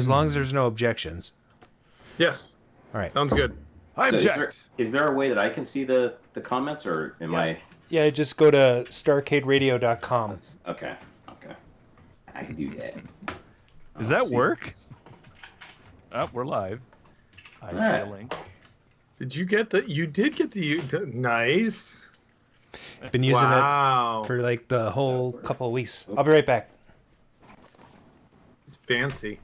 As long as there's no objections. Yes. All right. Sounds good. I object. Is there a way that I can see the comments, or am I? Yeah, just go to StarcadeRadio.com. Okay. I can do that. Does that work? Oh, we're live. I see a link. Did you get the? You did get the. Nice. I've been using it for like the whole couple of weeks. I'll be right back. It's fancy.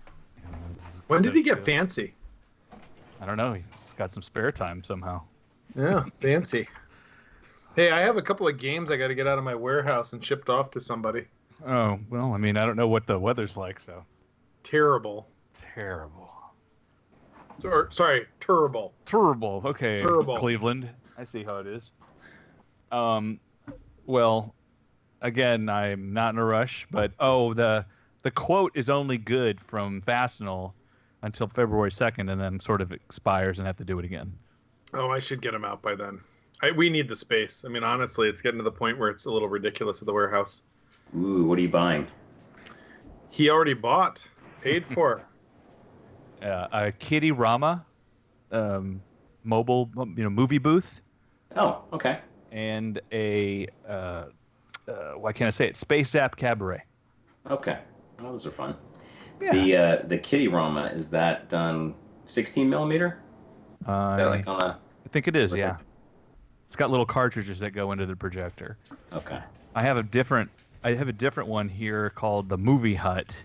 When did he get fancy? I don't know. He's got some spare time somehow. Yeah, fancy. Hey, I have a couple of games I got to get out of my warehouse and shipped off to somebody. Oh, well, I mean, I don't know what the weather's like, so. Terrible. Sorry, terrible. Terrible. Okay. Terrible. Cleveland. I see how it is. Well, again, I'm not in a rush, but the quote is only good from Fastenal until February 2nd, and then sort of expires and have to do it again. Oh, I should get them out by then. We need the space. I mean, honestly, it's getting to the point where it's a little ridiculous at the warehouse. Ooh, what are you buying? He already bought, paid for. A Kitty Rama, mobile, movie booth. Oh, okay. And a why can't I say it? Space Zap Cabaret. Okay, well, those are fun. Yeah. The Kitty Rama, is that done 16 millimeter? Is that like on a? I think it is. Yeah. It's got little cartridges that go into the projector. Okay. I have a different one here called the Movie Hut,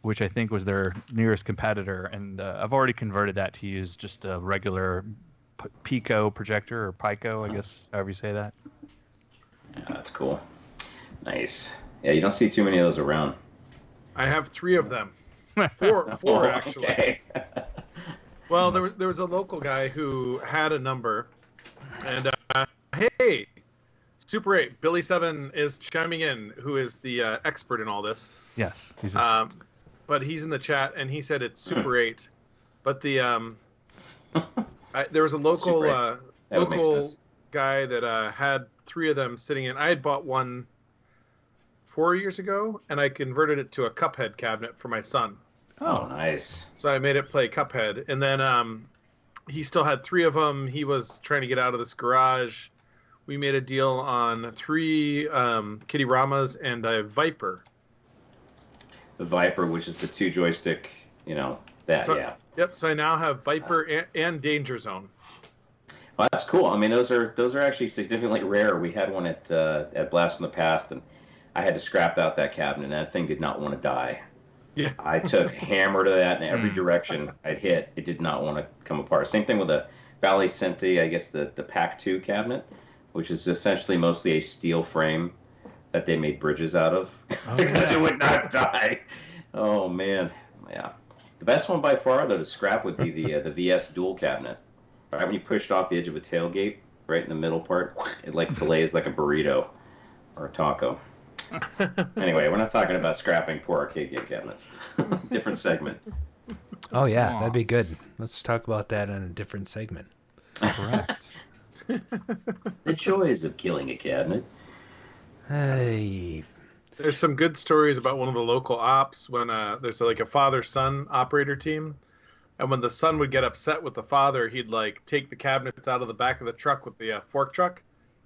which I think was their nearest competitor, and I've already converted that to use just a regular Pico projector, or Pico, I guess, however you say that. Yeah, that's cool. Nice. Yeah, you don't see too many of those around. I have 3 of them. Four actually. Okay. Well, there was a local guy who had a number, and hey, Super 8, Billy 7 is chiming in, who is the expert in all this. Yes, he's but he's in the chat, and he said it's Super 8. But the there was a local guy that had 3 of them sitting in. I had bought one 4 years ago, and I converted it to a Cuphead cabinet for my son. Oh, nice. So I made it play Cuphead, and then he still had 3 of them. He was trying to get out of this garage. We made a deal on 3 Kitty Ramas and a Viper. The Viper, which is the 2 joystick, yeah. Yep. So I now have Viper and Danger Zone. Well, that's cool. I mean, those are actually significantly rare. We had one at Blast from the Past, and I had to scrap out that cabinet, and that thing did not want to die. Yeah. I took hammer to that in every direction I'd hit. It did not want to come apart. Same thing with the Valley Senti, I guess the Pack 2 cabinet, which is essentially mostly a steel frame that they made bridges out of because it would not die. Oh, man. Yeah. The best one by far, though, to scrap would be the VS dual cabinet. Right when you push it off the edge of a tailgate, right in the middle part, it like fillets like a burrito or a taco. Anyway, we're not talking about scrapping poor arcade game cabinets. Different segment. Oh, yeah, that'd be good. Let's talk about that in a different segment. Correct. The joys of killing a cabinet. Hey. There's some good stories about one of the local ops when there's like a father-son operator team. And when the son would get upset with the father, he'd like take the cabinets out of the back of the truck with the fork truck,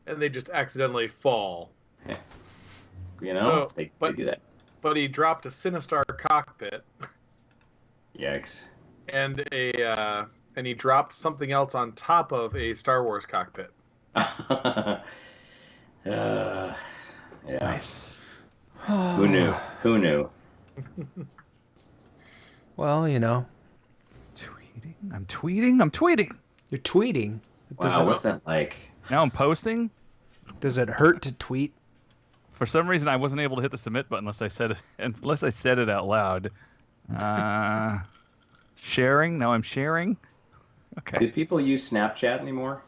and they just accidentally fall. So, they do that. But he dropped a Sinistar cockpit. Yikes. And and he dropped something else on top of a Star Wars cockpit. Yeah. Nice. Who knew? Well, I'm tweeting. You're tweeting. Wow, what's that like? Now I'm posting. Does it hurt to tweet? For some reason, I wasn't able to hit the submit button unless I said it out loud. Sharing. Now I'm sharing. Okay. Do people use Snapchat anymore?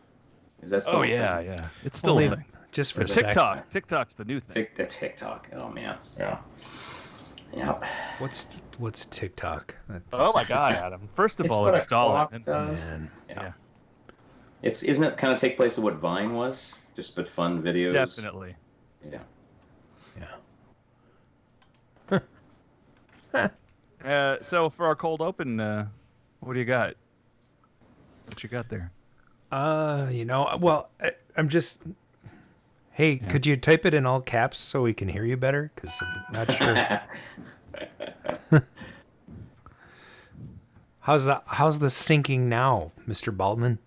Is that still? Oh yeah. It's still a thing. Just for TikTok. TikTok's the new thing. TikTok. Oh man. Yeah. What's TikTok? Oh my God, Adam! First of all, install it. Man. Yeah. Isn't it kind of take place of what Vine was? Just but fun videos. Definitely. Yeah. So for our cold open, what do you got? What you got there? I'm just. Hey, could you type it in all caps so we can hear you better? Because I'm not sure. How's the syncing now, Mr. Baldwin?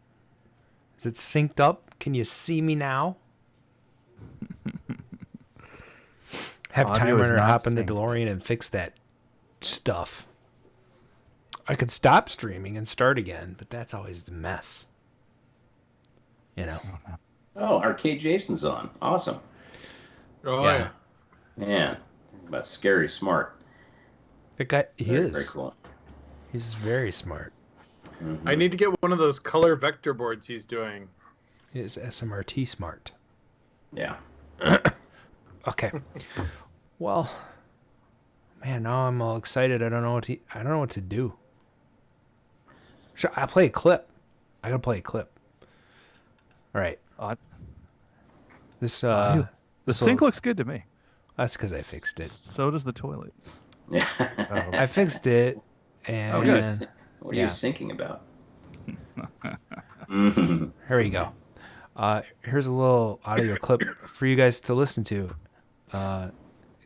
Is it synced up? Can you see me now? Have Time Runner hop in the DeLorean and fix that stuff. I could stop streaming and start again, but that's always a mess. You know. Oh, Arcade Jason's on. Awesome. Oh yeah. Man, that's scary smart. The guy, he is. Very cool. He's very smart. Mm-hmm. I need to get one of those color vector boards he's doing. He is SMRT smart. Yeah. Okay. Well, man, now I'm all excited. I don't know what to do. I play a clip. I gotta play a clip. All right. The sink looks good to me. That's because I fixed it. So does the toilet. Yeah. I fixed it, and what are you thinking about? Here we go. Here's a little audio clip for you guys to listen to. It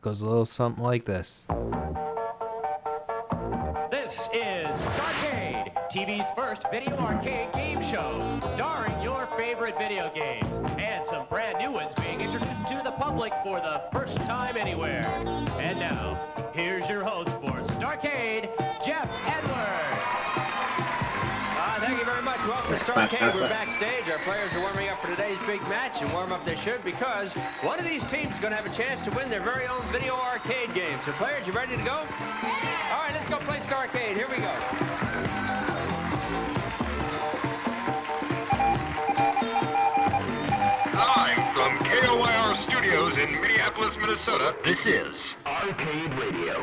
goes a little something like this. This is STARCADE, TV's first video arcade game show, starring your favorite video games, and some brand new ones being introduced to the public for the first time anywhere. And now, here's your host for STARCADE, Geoff Edwards. Thank you very much. Welcome to STARCADE. We're backstage. Our players are warming up for today's big match, and warm up they should, because one of these teams is going to have a chance to win their very own video arcade game. So, players, you ready to go? All right, let's go play STARCADE. Here we go. Live from KOIR Studios in Minneapolis, Minnesota, this is RcadeRadio.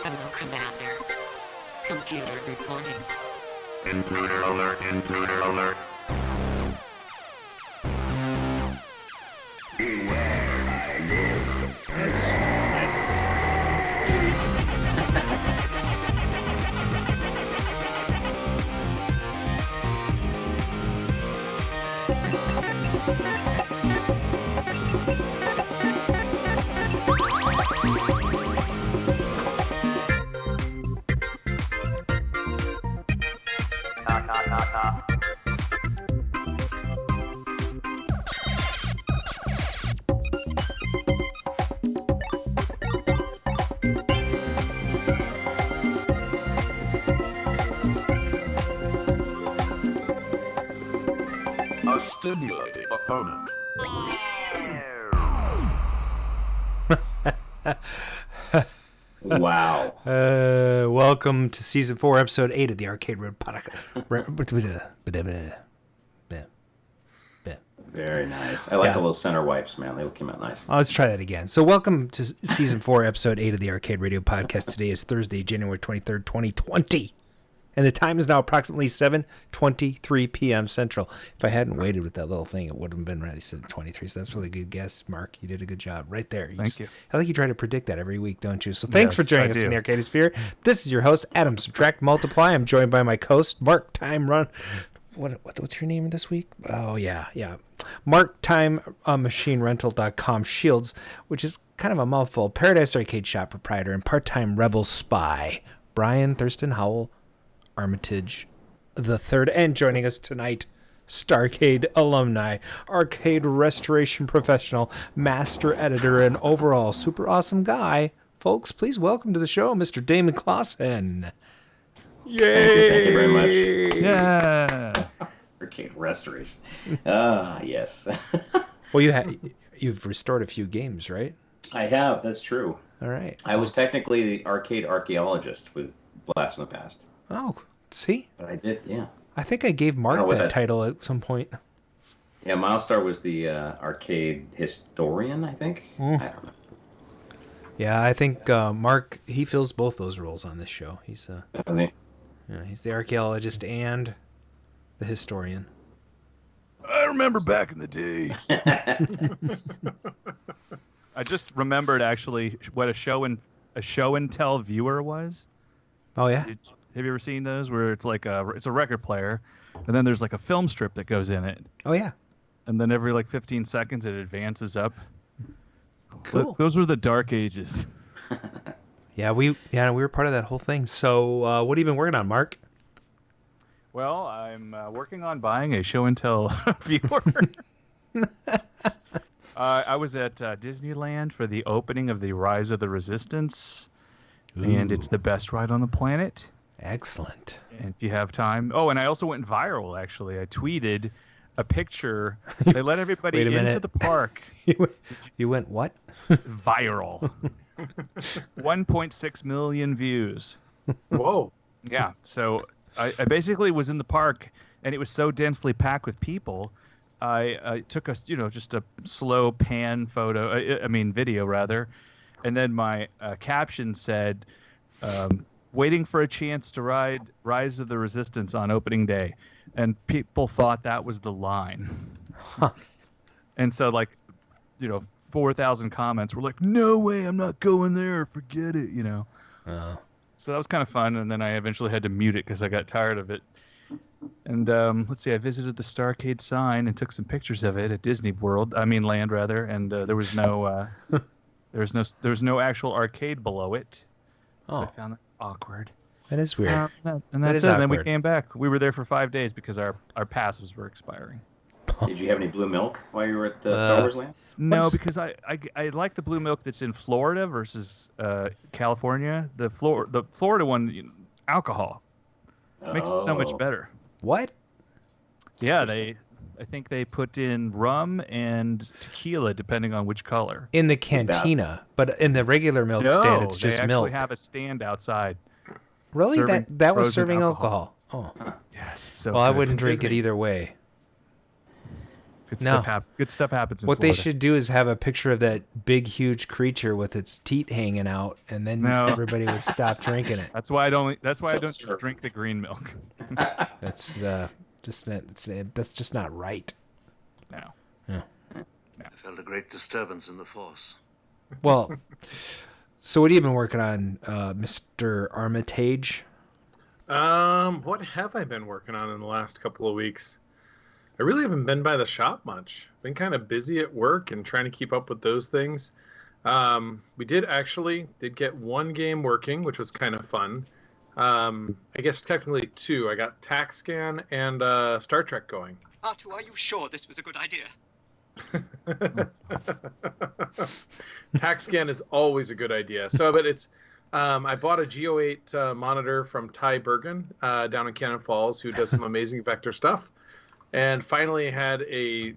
Hello, Commander. Computer reporting. Intruder alert, intruder alert. Beware, I live. A stimulating opponent. Wow. Welcome to season 4, episode 8 of the Arcade Road podcast. Very nice. I like the little center wipes, man. They came out nice. Let's try that again. So welcome to season 4, episode 8 of the Arcade Radio podcast. Today is Thursday, January 23rd, 2020. And the time is now approximately 7:23 p.m. Central. If I hadn't waited with that little thing, it would have been ready. Said 23. So that's really a good guess, Mark. You did a good job right there. Thank you. I think you try to predict that every week, don't you? So thanks for joining us in the Arcade Sphere. This is your host, Adam Subtract Multiply. I'm joined by my co-host, Mark Time Run. What's your name this week? Oh, yeah. Mark Time MachineRental.com Shields, which is kind of a mouthful. Paradise Arcade Shop proprietor and part-time Rebel spy, Brian Thurston Howell Armitage the third, and joining us tonight, STARCADE alumni, arcade restoration professional, master editor, and overall super awesome guy. Folks, please welcome to the show, Mr. Damon Claussen. Yay! Thank you very much. Yeah. Arcade restoration. Yes. Well, you've restored a few games, right? I have. That's true. All right. I was technically the arcade archaeologist with Blast in the Past. Oh, see? But I did, yeah. I think I gave Mark that title at some point. Yeah, Milestar was the arcade historian, I think. I don't know. Yeah, I think Mark, he fills both those roles on this show. He's Does he? Yeah, he's the archaeologist and the historian. I remember back in the day. I just remembered actually what a show and tell viewer was. Oh yeah. Have you ever seen those where it's like it's a record player, and then there's like a film strip that goes in it. Oh yeah. And then every like 15 seconds it advances up. Cool. Those were the dark ages. Yeah, we were part of that whole thing. So, what have you been working on, Mark? Well, I'm working on buying a show and tell viewer. I was at Disneyland for the opening of the Rise of the Resistance, and it's the best ride on the planet. Excellent. And if you have time. Oh, and I also went viral, actually. I tweeted a picture. They let everybody into the park. You went what? Viral. 1.6 million views. Whoa. Yeah. So I basically was in the park, and it was so densely packed with people. I took just a slow pan video rather, and then my caption said, "Waiting for a chance to ride Rise of the Resistance on opening day," and people thought that was the line. Huh. And so 4,000 comments were like, "No way, I'm not going there. Forget it," So that was kind of fun, and then I eventually had to mute it because I got tired of it. And let's see, I visited the Starcade sign and took some pictures of it at Disney World. I mean, Land rather, and there was no actual arcade below it. So I found that awkward. That is weird. And that's it. And then we came back. We were there for 5 days because our passes were expiring. Did you have any blue milk while you were at Star Wars Land? No, because I like the blue milk that's in Florida versus California. The Florida one, alcohol, makes it so much better. What? Yeah, I think they put in rum and tequila depending on which color. In the cantina, but in the regular milk stand, it's just they milk. actually have a stand outside. Really? That was serving alcohol. Oh. Yes. So well, I wouldn't drink it either way. Good stuff happens in what Florida. They should do is have a picture of that big, huge creature with its teat hanging out, and then everybody would stop drinking it. That's why I don't drink the green milk. That's just not right. No. Yeah. I felt a great disturbance in the force. Well, so what have you been working on, Mr. Armitage? What have I been working on in the last couple of weeks? I really haven't been by the shop much. Been kind of busy at work and trying to keep up with those things. We did get one game working, which was kind of fun. I guess technically 2. I got TaxScan and Star Trek going. Artu, are you sure this was a good idea? TaxScan is always a good idea. But it's I bought a Geo8 monitor from Ty Bergen down in Cannon Falls, who does some amazing vector stuff. And finally had a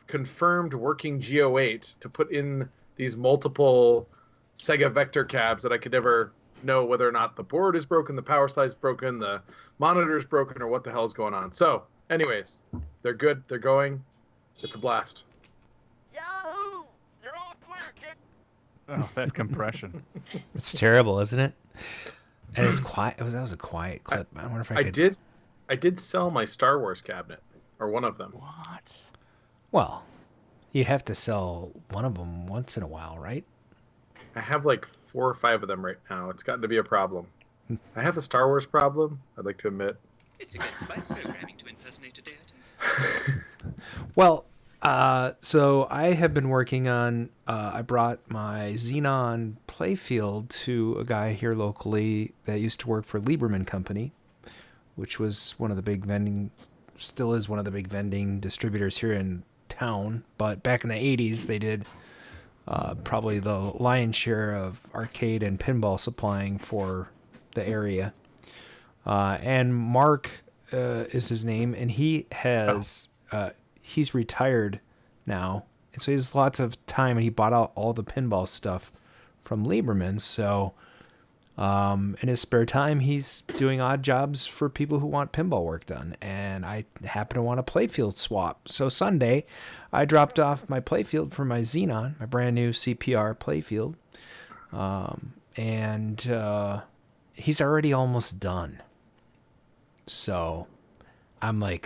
confirmed working Geo8 to put in these multiple Sega vector cabs that I could never know whether or not the board is broken, the power supply is broken, the monitor is broken, or what the hell is going on. So, anyways, they're good. They're going. It's a blast. Yahoo! You're all clear, kid. Oh, that compression. It's terrible, isn't it? And it's quiet. That was a quiet clip. I wonder if I could... I did sell my Star Wars cabinet. Or one of them. What? Well, you have to sell one of them once in a while, right? I have like 4 or 5 of them right now. It's gotten to be a problem. I have a Star Wars problem, I'd like to admit. It's against my programming to impersonate a deity. Well, so I have been working on, I brought my Xenon playfield to a guy here locally that used to work for Lieberman Company, which was one of the big still is one of the big vending distributors here in town. But back in the 80s, they did probably the lion's share of arcade and pinball supplying for the area. And Mark is his name, and he has he's retired now, and so he has lots of time, and he bought out all the pinball stuff from Lieberman. So in his spare time, he's doing odd jobs for people who want pinball work done, and I happen to want a playfield swap. So Sunday, I dropped off my playfield for my Xenon, my brand new CPR playfield, and he's already almost done. So I'm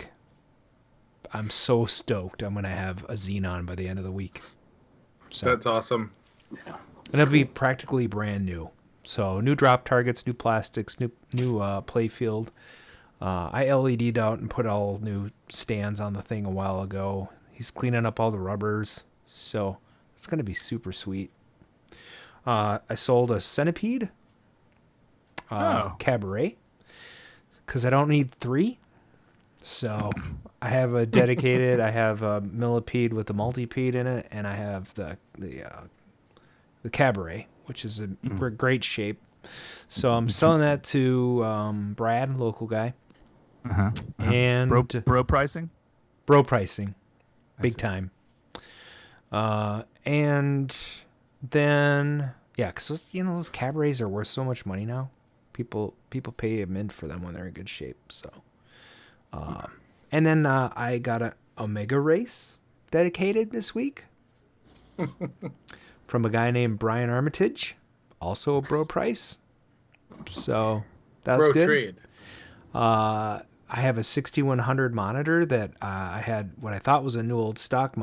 so stoked I'm going to have a Xenon by the end of the week. So That's awesome. Yeah. And it'll be practically brand new. So new drop targets, new plastics, new play field. I LED'd out and put all new stands on the thing a while ago. He's cleaning up all the rubbers. So it's going to be super sweet. I sold a centipede cabaret because I don't need 3. So I have a dedicated, I have a millipede with a multipede in it, and I have the cabaret, which is a great shape. So I'm selling that to Brad, local guy. And bro pricing? Bro pricing. Big time. And then, yeah, because those cabarets are worth so much money now. People pay a mint for them when they're in good shape. So, and then I got an Omega race dedicated this week from a guy named Brian Armitage, also a bro price. So that's good. Trade. I have a 6100 monitor that I had what I thought was a new old stock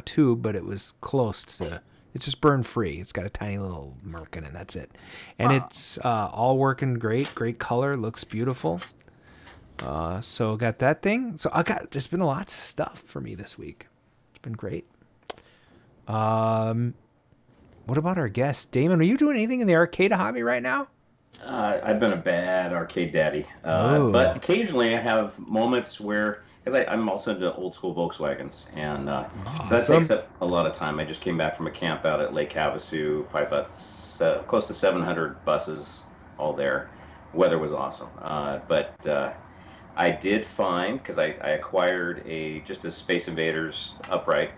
tube, but it was close to. It's just burn free. It's got a tiny little mark in it. That's it, and it's all working great. Great color, looks beautiful. So got that thing. So there's been lots of stuff for me this week. It's been great. What about our guest, Damon? Are you doing anything in the arcade hobby right now? I've been a bad arcade daddy, but occasionally I have moments where, because I'm also into old school Volkswagens, and so that takes up a lot of time. I just came back from a camp out at Lake Havasu, probably about close to 700 buses all there. Weather was awesome, but I did find, because I acquired just a Space Invaders upright,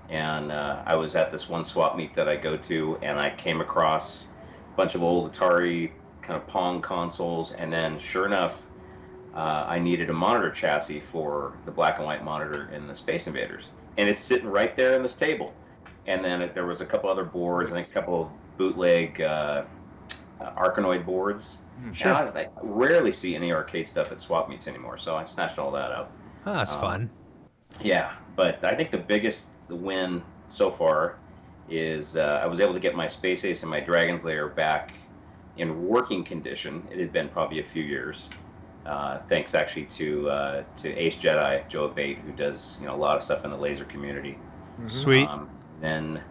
and I was at this one swap meet that I go to, and I came across a bunch of old Atari kind of Pong consoles, and then sure enough, I needed a monitor chassis for the black and white monitor in the Space Invaders, and it's sitting right there on this table. And then there was a couple other boards, I think a couple of bootleg Arkanoid boards. Sure. And I rarely see any arcade stuff at swap meets anymore, so I snatched all that up. Oh, that's fun. Yeah, but I think the biggest win so far is I was able to get my Space Ace and my Dragon's Lair back in working condition. It had been probably a few years, thanks actually to Ace Jedi Joe Abate, who does a lot of stuff in the laser community. Sweet. Then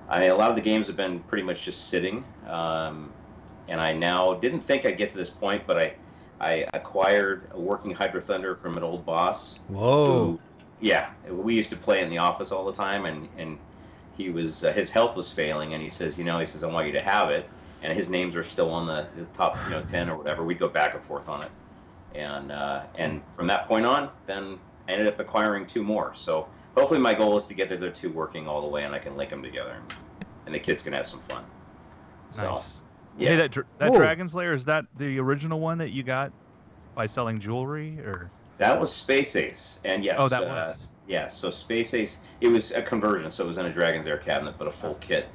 a lot of the games have been pretty much just sitting, and I now didn't think I'd get to this point, but I acquired a working Hydro Thunder from an old boss. Whoa. We used to play in the office all the time, and he was his health was failing, and he says, I want you to have it. And his names are still on the top, 10 or whatever. We'd go back and forth on it, and from that point on, then I ended up acquiring 2 more. So hopefully, my goal is to get the other 2 working all the way, and I can link them together, and the kids can have some fun. So, nice. yeah. Hey, that Dragon's Lair, is that the original one that you got by selling jewelry, or? That was Space Ace, and yes. Oh, that was. Yeah. So Space Ace, it was a conversion, so it was in a Dragon's Lair cabinet, but a full kit.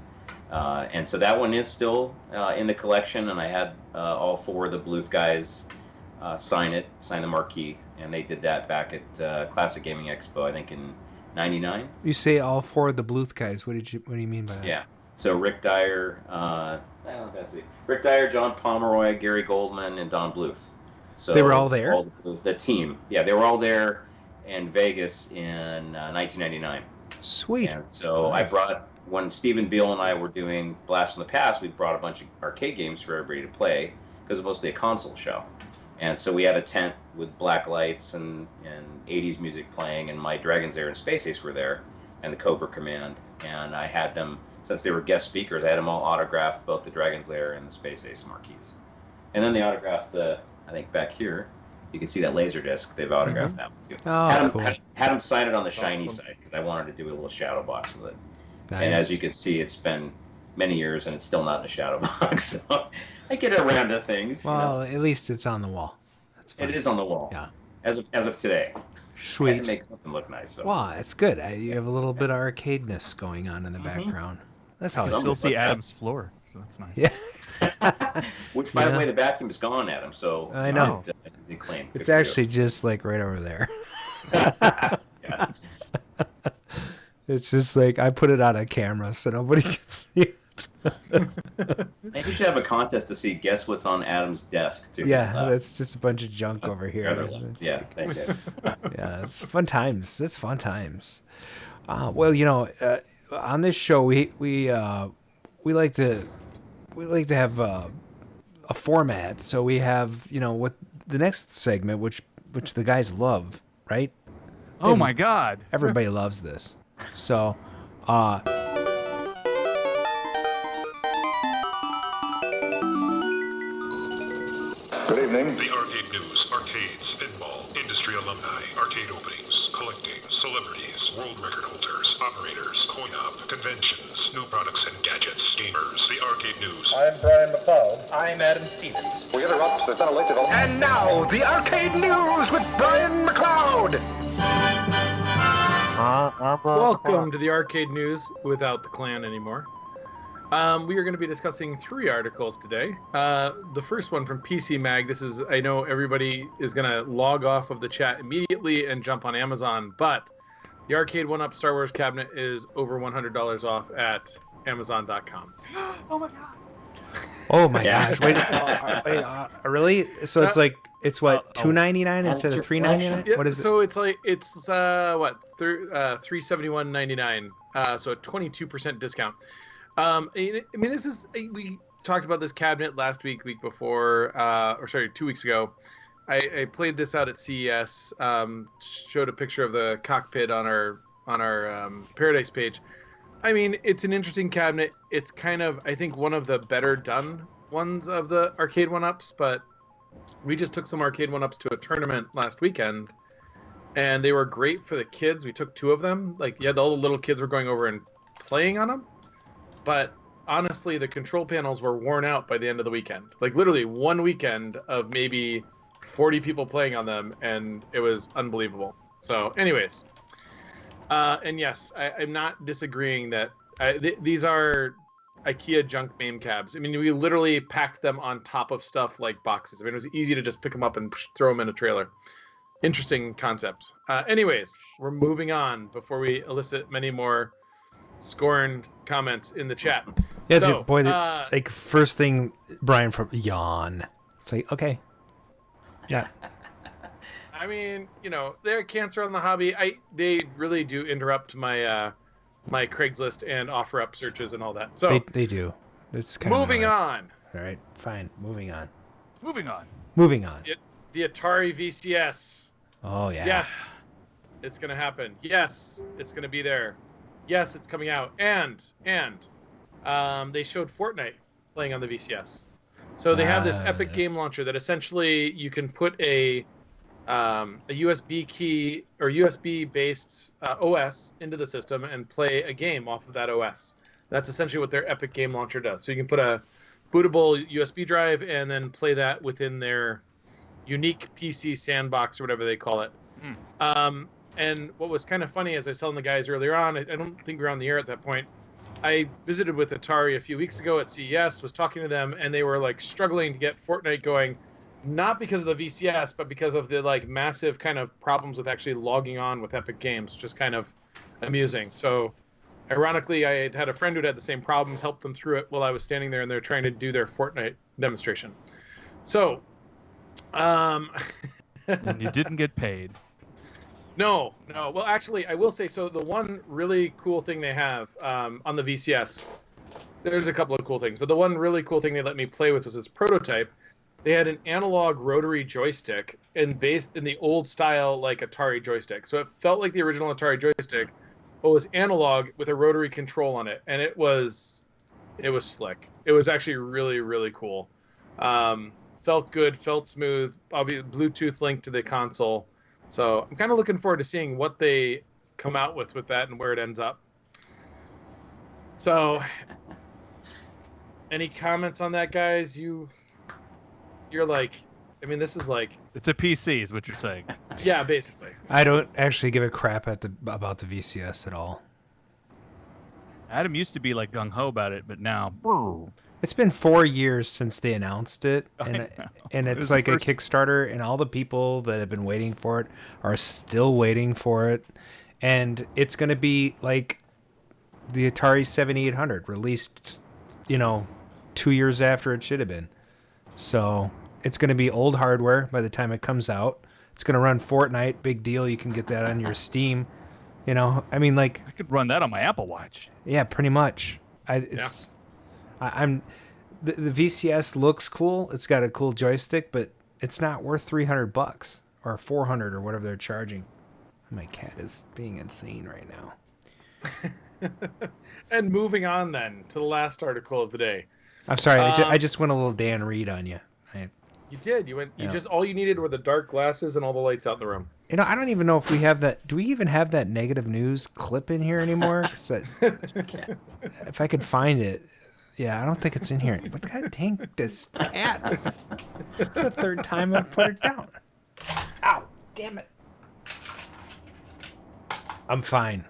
And so that one is still in the collection, and I had all 4 of the Bluth guys sign the marquee, and they did that back at Classic Gaming Expo, I think in '99. You say all 4 of the Bluth guys. What do you mean by that? Yeah. So Rick Dyer, Rick Dyer, John Pomeroy, Gary Goldman, and Don Bluth. So they were all there? The team. Yeah, they were all there in Vegas in 1999. Sweet. And so nice. I brought, when Stephen Beal and I were doing Blast from the Past, we brought a bunch of arcade games for everybody to play, because it was mostly a console show. And so we had a tent with black lights and 80s music playing, and my Dragon's Lair and Space Ace were there, and the Cobra Command. And I had them, since they were guest speakers, I had them all autograph both the Dragon's Lair and the Space Ace marquees. And then they autographed I think back here, you can see that laser disc. They've autographed that one too. Oh, cool. Had them sign it on the shiny side, because I wanted to do a little shadow box with it. Nice. And as you can see, it's been many years, and it's still not in a shadow box. So I get around to things. Well, at least it's on the wall. That's fine. It is on the wall. Yeah. As of today. Sweet. It makes something look nice. So. Wow, it's good. You have a little bit of arcadeness going on in the background. That's how I still see Adam's floor, so that's nice. Yeah. Which, by the way, the vacuum's gone, Adam. So I know. Claim. It's actually just like right over there. Yeah. It's just like I put it on a camera so nobody can see it. Maybe we should have a contest to see guess what's on Adam's desk too. Yeah, that's just a bunch of junk over here. Yeah, thank you. Yeah, it's fun times. It's fun times. Well, on this show we like to have a format. So we have what the next segment, which the guys love, right? Oh my God! Everybody loves this. So, Good evening. The Arcade News, arcades, pinball, industry alumni, arcade openings, collecting, celebrities, world record holders, operators, coin-op, conventions, new products and gadgets, gamers. The Arcade News. I'm Brian McLeod. I'm Adam Stevens. We interrupt. There's been a late development. And now, the Arcade News with Brian McLeod. Welcome to the Arcade News without the clan anymore. We are going to be discussing 3 articles today. The first one from PC Mag. I know everybody is going to log off of the chat immediately and jump on Amazon, but the Arcade 1-Up Star Wars cabinet is over $100 off at Amazon.com. Oh my God. Oh my gosh! Wait, really? So it's what $2.99 instead of $3.99? Yeah, what is it? So it's $371.99. So a 22% discount. We talked about this cabinet last week before, 2 weeks ago. I played this out at CES. Showed a picture of the cockpit on our Paradise page. I mean, it's an interesting cabinet. It's kind of, I think, one of the better done ones of the Arcade 1-Ups, but we just took some Arcade 1-Ups to a tournament last weekend, and they were great for the kids. We took 2 of them. All the little kids were going over and playing on them, but honestly, the control panels were worn out by the end of the weekend. Literally one weekend of maybe 40 people playing on them, and it was unbelievable. So anyways, and yes, I'm not disagreeing that these are IKEA junk MAME cabs. I mean, we literally packed them on top of stuff like boxes. I mean, it was easy to just pick them up and throw them in a trailer. Interesting concept. Anyways, we're moving on before we elicit many more scorned comments in the chat. Yeah, so, dude, boy, first thing, Brian, from yawn. It's okay. Yeah. I mean, they're cancer on the hobby. They really do interrupt my my Craigslist and OfferUp searches and all that. So they do. It's kind moving on. All right, fine. Moving on. The Atari VCS. Oh yeah. Yes, it's gonna happen. Yes, it's gonna be there. Yes, it's coming out. And they showed Fortnite playing on the VCS. So they have this Epic game launcher that essentially you can put a USB key or USB based OS into the system and play a game off of that OS. That's essentially what their Epic game launcher does. So you can put a bootable USB drive and then play that within their unique PC sandbox or whatever they call it. And what was kind of funny, as I was telling the guys earlier on, I don't think we were on the air at that point. I visited with Atari a few weeks ago at CES, was talking to them, and they were struggling to get Fortnite going, not because of the VCS, but because of the massive kind of problems with actually logging on with Epic Games, just kind of amusing. So, ironically, I had a friend who had the same problems, helped them through it while I was standing there, and they're trying to do their Fortnite demonstration. So, and you didn't get paid. No. Well, actually, I will say, so the one really cool thing they have on the VCS, there's a couple of cool things, but the one really cool thing they let me play with was this prototype. They had an analog rotary joystick and based in the old style Atari joystick. So it felt like the original Atari joystick, but was analog with a rotary control on it, and it was slick. It was actually really, really cool. Felt good, felt smooth. Obviously, Bluetooth link to the console. So I'm kind of looking forward to seeing what they come out with that and where it ends up. So, any comments on that, guys? You're this is it's a PC, is what you're saying. Yeah, basically. I don't actually give a crap about the VCS at all. Adam used to be gung ho about it, but now it's been 4 years since they announced it, and it's a Kickstarter, and all the people that have been waiting for it are still waiting for it, and it's going to be like the Atari 7800, released 2 years after it should have been. So it's going to be old hardware by the time it comes out. It's going to run Fortnite, big deal. You can get that on your Steam. I mean, like, I could run that on my Apple Watch. Yeah, pretty much. The VCS looks cool. It's got a cool joystick, but it's not worth $300 or $400 or whatever they're charging. My cat is being insane right now. And moving on then to the last article of the day. I'm sorry, I just went a little Dan Reed on you. You did. You just all you needed were the dark glasses and all the lights out in the room. I don't even know if we have that. Do we even have that negative news clip in here anymore? 'Cause if I could find it, yeah, I don't think it's in here. But God dang, this cat! It's the third time I've put it down. Ow! Damn it! I'm fine.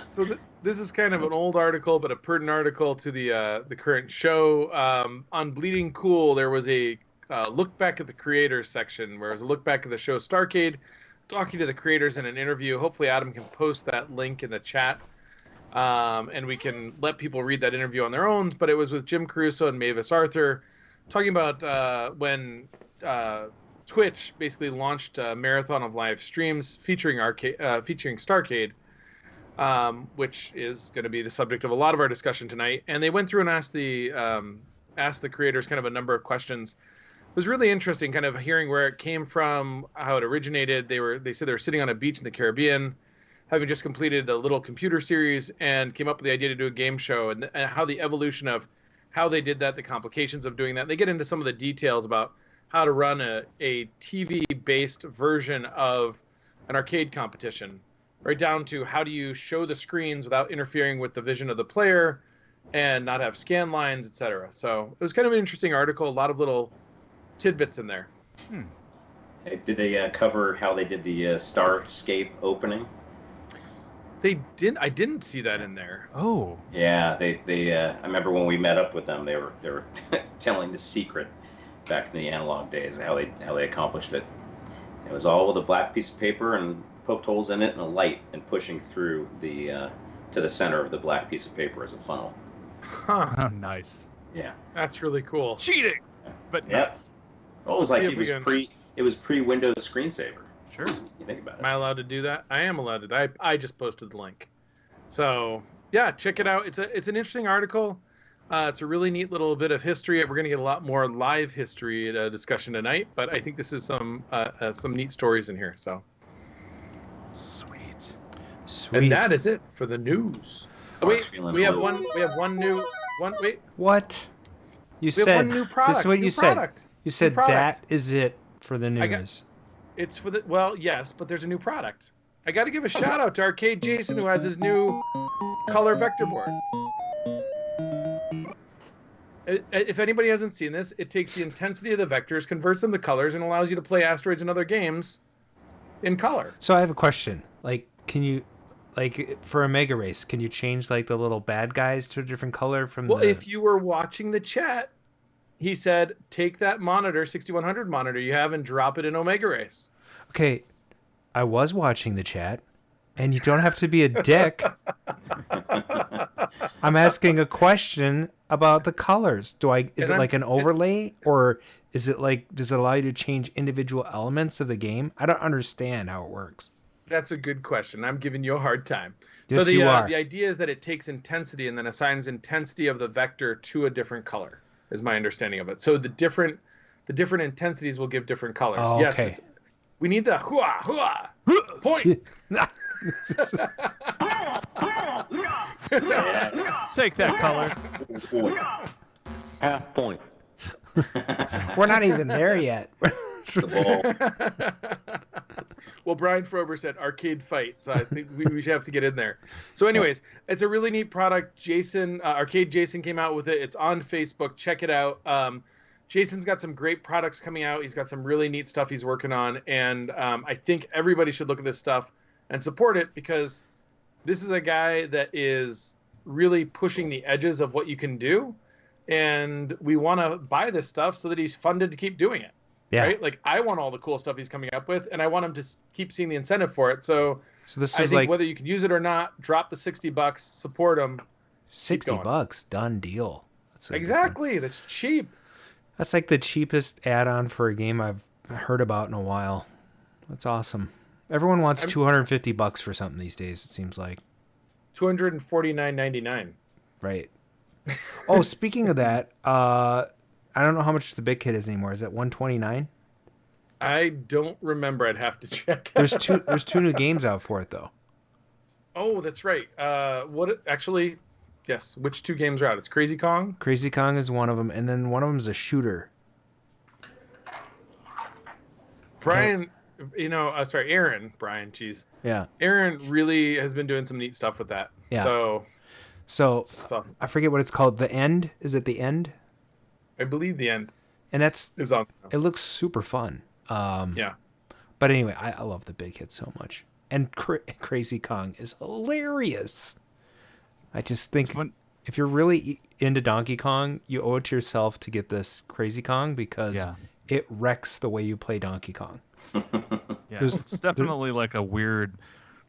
So this is kind of an old article, but a pertinent article to the current show. On Bleeding Cool, there was a look back at the creators section, where it was a look back at the show Starcade, talking to the creators in an interview. Hopefully Adam can post that link in the chat, and we can let people read that interview on their own. But it was with Jim Caruso and Mavis Arthur, talking about when Twitch basically launched a marathon of live streams featuring Starcade, which is going to be the subject of a lot of our discussion tonight. And they went through and asked the creators kind of a number of questions. It was really interesting, kind of hearing where it came from, how it originated. They said they were sitting on a beach in the Caribbean, having just completed a little computer series, and came up with the idea to do a game show, and how the evolution of how they did that, the complications of doing that. They get into some of the details about how to run a TV-based version of an arcade competition, right down to how do you show the screens without interfering with the vision of the player and not have scan lines, etc. So it was kind of an interesting article, a lot of little tidbits in there. Hey, did they cover how they did the Starscape opening? They didn't. I didn't see that in there. Oh. Yeah, they I remember when we met up with them, they were telling the secret back in the analog days, how they accomplished it. It was all with a black piece of paper and poked holes in it and a light, and pushing through the to the center of the black piece of paper as a funnel. Huh. Oh, nice. Yeah. That's really cool. Cheating, but nice. Well, it was like it was pre-Windows screensaver. Sure. You think about it. Am I allowed to do that? I am allowed to. I just posted the link. So yeah, check it out. It's an interesting article. It's a really neat little bit of history. We're going to get a lot more live history discussion tonight, but I think this is some neat stories in here. So sweet. And that is it for the news. Oh, wait, we have one new. Wait. What? You we said have one new product. This is what new you product. said. You said that is it for the news. It's for the yes, but there's a new product. I got to give a shout out to Arcade Jason, who has his new color vector board. If anybody hasn't seen this, it takes the intensity of the vectors, converts them to colors, and allows you to play Asteroids and other games in color. So I have a question. Like, can you, like, for a Mega Race, can you change like the little bad guys to a different color from? Well, if you were watching the chat, he said, take that monitor, 6100 monitor you have, and drop it in Omega Race. Okay, I was watching the chat, and you don't have to be a dick. I'm asking a question about the colors. Is it like an overlay, or is it like, does it allow you to change individual elements of the game? I don't understand how it works. That's a good question. I'm giving you a hard time. Yes, so you are. The idea is that it takes intensity and then assigns intensity of the vector to a different color, is my understanding of it. So the different intensities will give different colors. Oh, okay. Yes, we need the hua point. Take that color. Half point. We're not even there yet. Well, Brian Frober said arcade fight, so I think we should have to get in there. So anyways, it's a really neat product. Arcade Jason came out with it. It's on Facebook. Check it out. Jason's got some great products coming out. He's got some really neat stuff he's working on. And I think everybody should look at this stuff and support it, because this is a guy that is really pushing the edges of what you can do. And we want to buy this stuff so that he's funded to keep doing it. Yeah. Right? Like, I want all the cool stuff he's coming up with, and I want him to keep seeing the incentive for it. So this I is think like, whether you can use it or not, drop the $60, support him, $60, done deal. Exactly, that's cheap. That's like the cheapest add-on for a game I've heard about in a while. That's awesome. Everyone wants $250 for something these days, it seems like. $249.99. Right. Oh, speaking of that, I don't know how much the big kit is anymore. Is it $129? I don't remember. I'd have to check. There's two new games out for it though. Oh, that's right. Yes. Which two games are out? It's Crazy Kong. Crazy Kong is one of them, and then one of them is a shooter. Aaron. Brian. Jeez. Yeah. Aaron really has been doing some neat stuff with that. Yeah. So I forget what it's called. The End? Is it The End? I believe The End. And is on. It looks super fun. Yeah. But anyway, I love the big hit so much. And Crazy Kong is hilarious. I just think if you're really into Donkey Kong, you owe it to yourself to get this Crazy Kong because it wrecks the way you play Donkey Kong. Yeah, it's definitely like a weird,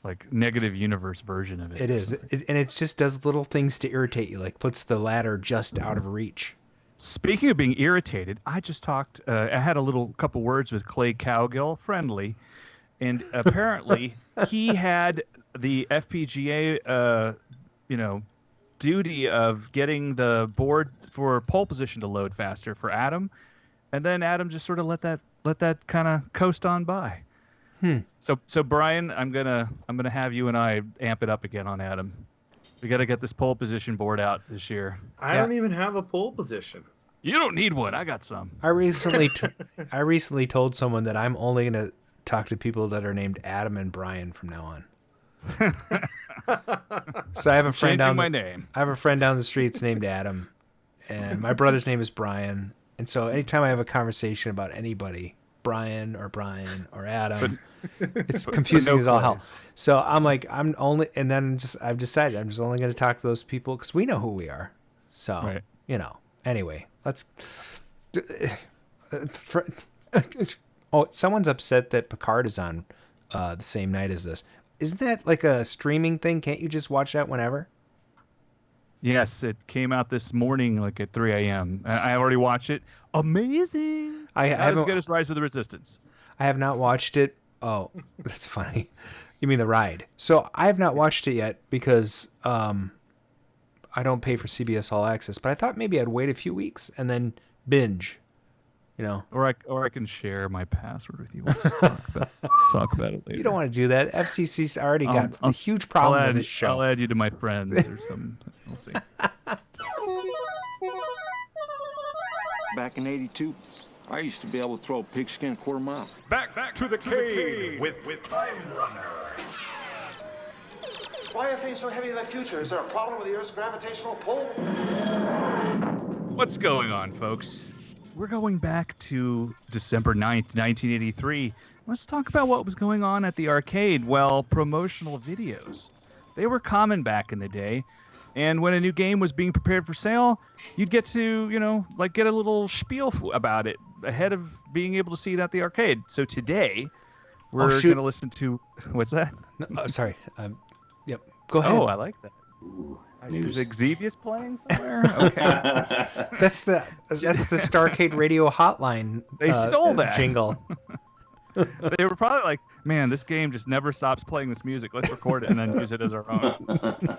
like negative universe version of it. It is, and it just does little things to irritate you, like puts the ladder just out of reach. Speaking of being irritated, I just talked. I had a couple words with Clay Cowgill, friendly, and apparently he had the FPGA, duty of getting the board for pole position to load faster for Adam, and then Adam just sort of let that kind of coast on by. So Brian, I'm gonna have you and I amp it up again on Adam. We got to get this pole position board out this year. I don't even have a pole position. You don't need one. I got some. I recently told someone that I'm only going to talk to people that are named Adam and Brian from now on. So I have a friend down the street named Adam, and my brother's name is Brian. And so anytime I have a conversation about anybody, Brian or Adam, it's confusing as all hell. So I'm like, I've decided I'm just only going to talk to those people because we know who we are. So, anyway, let's. Someone's upset that Picard is on the same night as this. Isn't that like a streaming thing? Can't you just watch that whenever? Yes, it came out this morning, like at 3 a.m. I already watched it. Amazing! Not as good as Rise of the Resistance. I have not watched it. Oh, that's funny. You mean the ride? So I have not watched it yet because I don't pay for CBS All Access. But I thought maybe I'd wait a few weeks and then binge. Or I can share my password with you. We'll just talk about it later. You don't want to do that. FCC's already got a huge problem with this show. I'll add you to my friends or some. We'll see. Back in '82, I used to be able to throw a pigskin a quarter mile. Back to the cave with Time Runner. Why are things so heavy in the future? Is there a problem with the Earth's gravitational pull? What's going on, folks? We're going back to December 9th, 1983. Let's talk about what was going on at the arcade. Well, promotional videos. They were common back in the day. And when a new game was being prepared for sale, you'd get to, get a little spiel about it ahead of being able to see it at the arcade. So today, we're going to listen to... What's that? No, sorry. Yep. Go ahead. Oh, I like that. Ooh, is Xevious playing somewhere? Okay. That's the Starcade Radio hotline. They stole that jingle. They were probably like, man, this game just never stops playing this music. Let's record it and then use it as our own.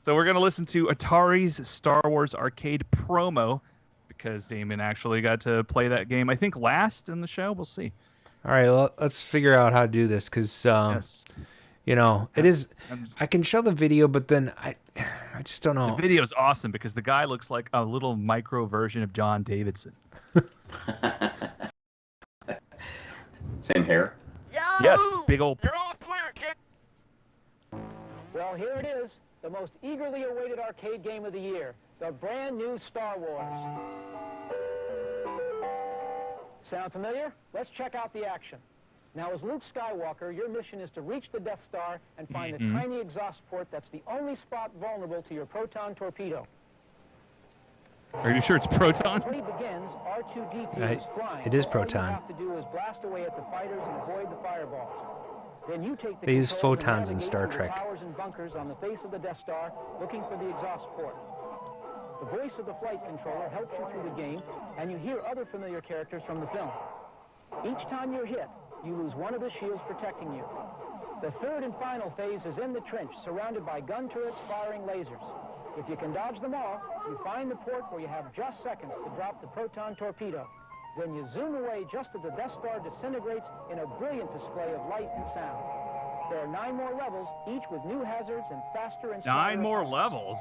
So we're going to listen to Atari's Star Wars Arcade promo because Damon actually got to play that game, I think, last in the show. We'll see. All right, well, let's figure out how to do this because, it is. I can show the video, but then I just don't know. The video is awesome because the guy looks like a little micro version of John Davidson. Same hair? Yes, big old... Well, here it is, the most eagerly awaited arcade game of the year, the brand new Star Wars. Sound familiar? Let's check out the action. Now, as Luke Skywalker, your mission is to reach the Death Star and find the tiny exhaust port that's the only spot vulnerable to your proton torpedo. Are you sure it's proton? When he begins, R2-D2 is primed. It is proton. All you have to do is blast away at the fighters and avoid the fireballs. Then you take the They use controls and photons in navigate Star through the Trek. towers and bunkers on the face of the Death Star, looking for the exhaust port. The voice of the flight controller helps you through the game, and you hear other familiar characters from the film. Each time you're hit, you lose one of the shields protecting you. The third and final phase is in the trench, surrounded by gun turrets firing lasers. If you can dodge them all, you find the port where you have just seconds to drop the proton torpedo. Then you zoom away just as the Death Star disintegrates in a brilliant display of light and sound. There are 9 more levels, each with new hazards and faster and smarter 9 more effects. levels?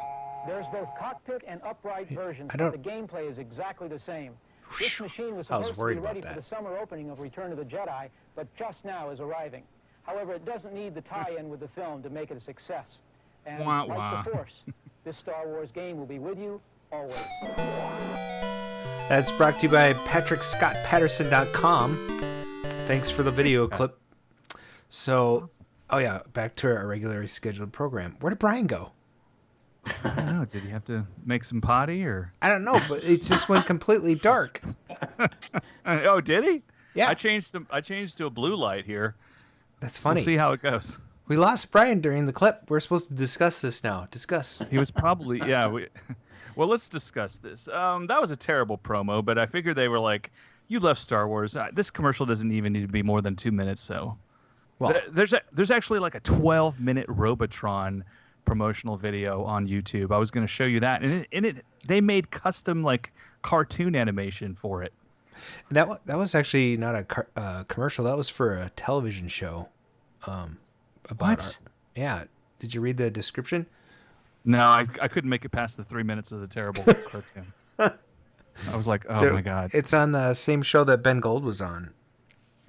There's both cockpit and upright versions, I but don't- the gameplay is exactly the same. This machine was I was supposed to worried be about ready for that. the summer opening of Return of the Jedi, but just now is arriving. However, it doesn't need the tie-in with the film to make it a success. And Wah, like wah. the Force, this Star Wars game will be with you always. That's brought to you by PatrickScottPatterson.com. Thanks for the video clip. So, oh yeah, back to our regularly scheduled program. Where did Brian go? I don't know. Did he have to make some potty or? I don't know, but it just went completely dark. Oh, did he? Yeah. I changed to a blue light here. That's funny. We'll see how it goes. We lost Brian during the clip. We're supposed to discuss this now. Discuss. He was probably well, let's discuss this. That was a terrible promo, but I figured they were like, "You left Star Wars. This commercial doesn't even need to be more than 2 minutes." So, well, there's actually like a 12-minute Robotron promotional video on YouTube. I was going to show you that, and they made custom like cartoon animation for it. That was actually not a commercial. That was for a television show. About What? Yeah. Did you read the description? No, I couldn't make it past the 3 minutes of the terrible cartoon. I was like, oh my god. It's on the same show that Ben Gold was on.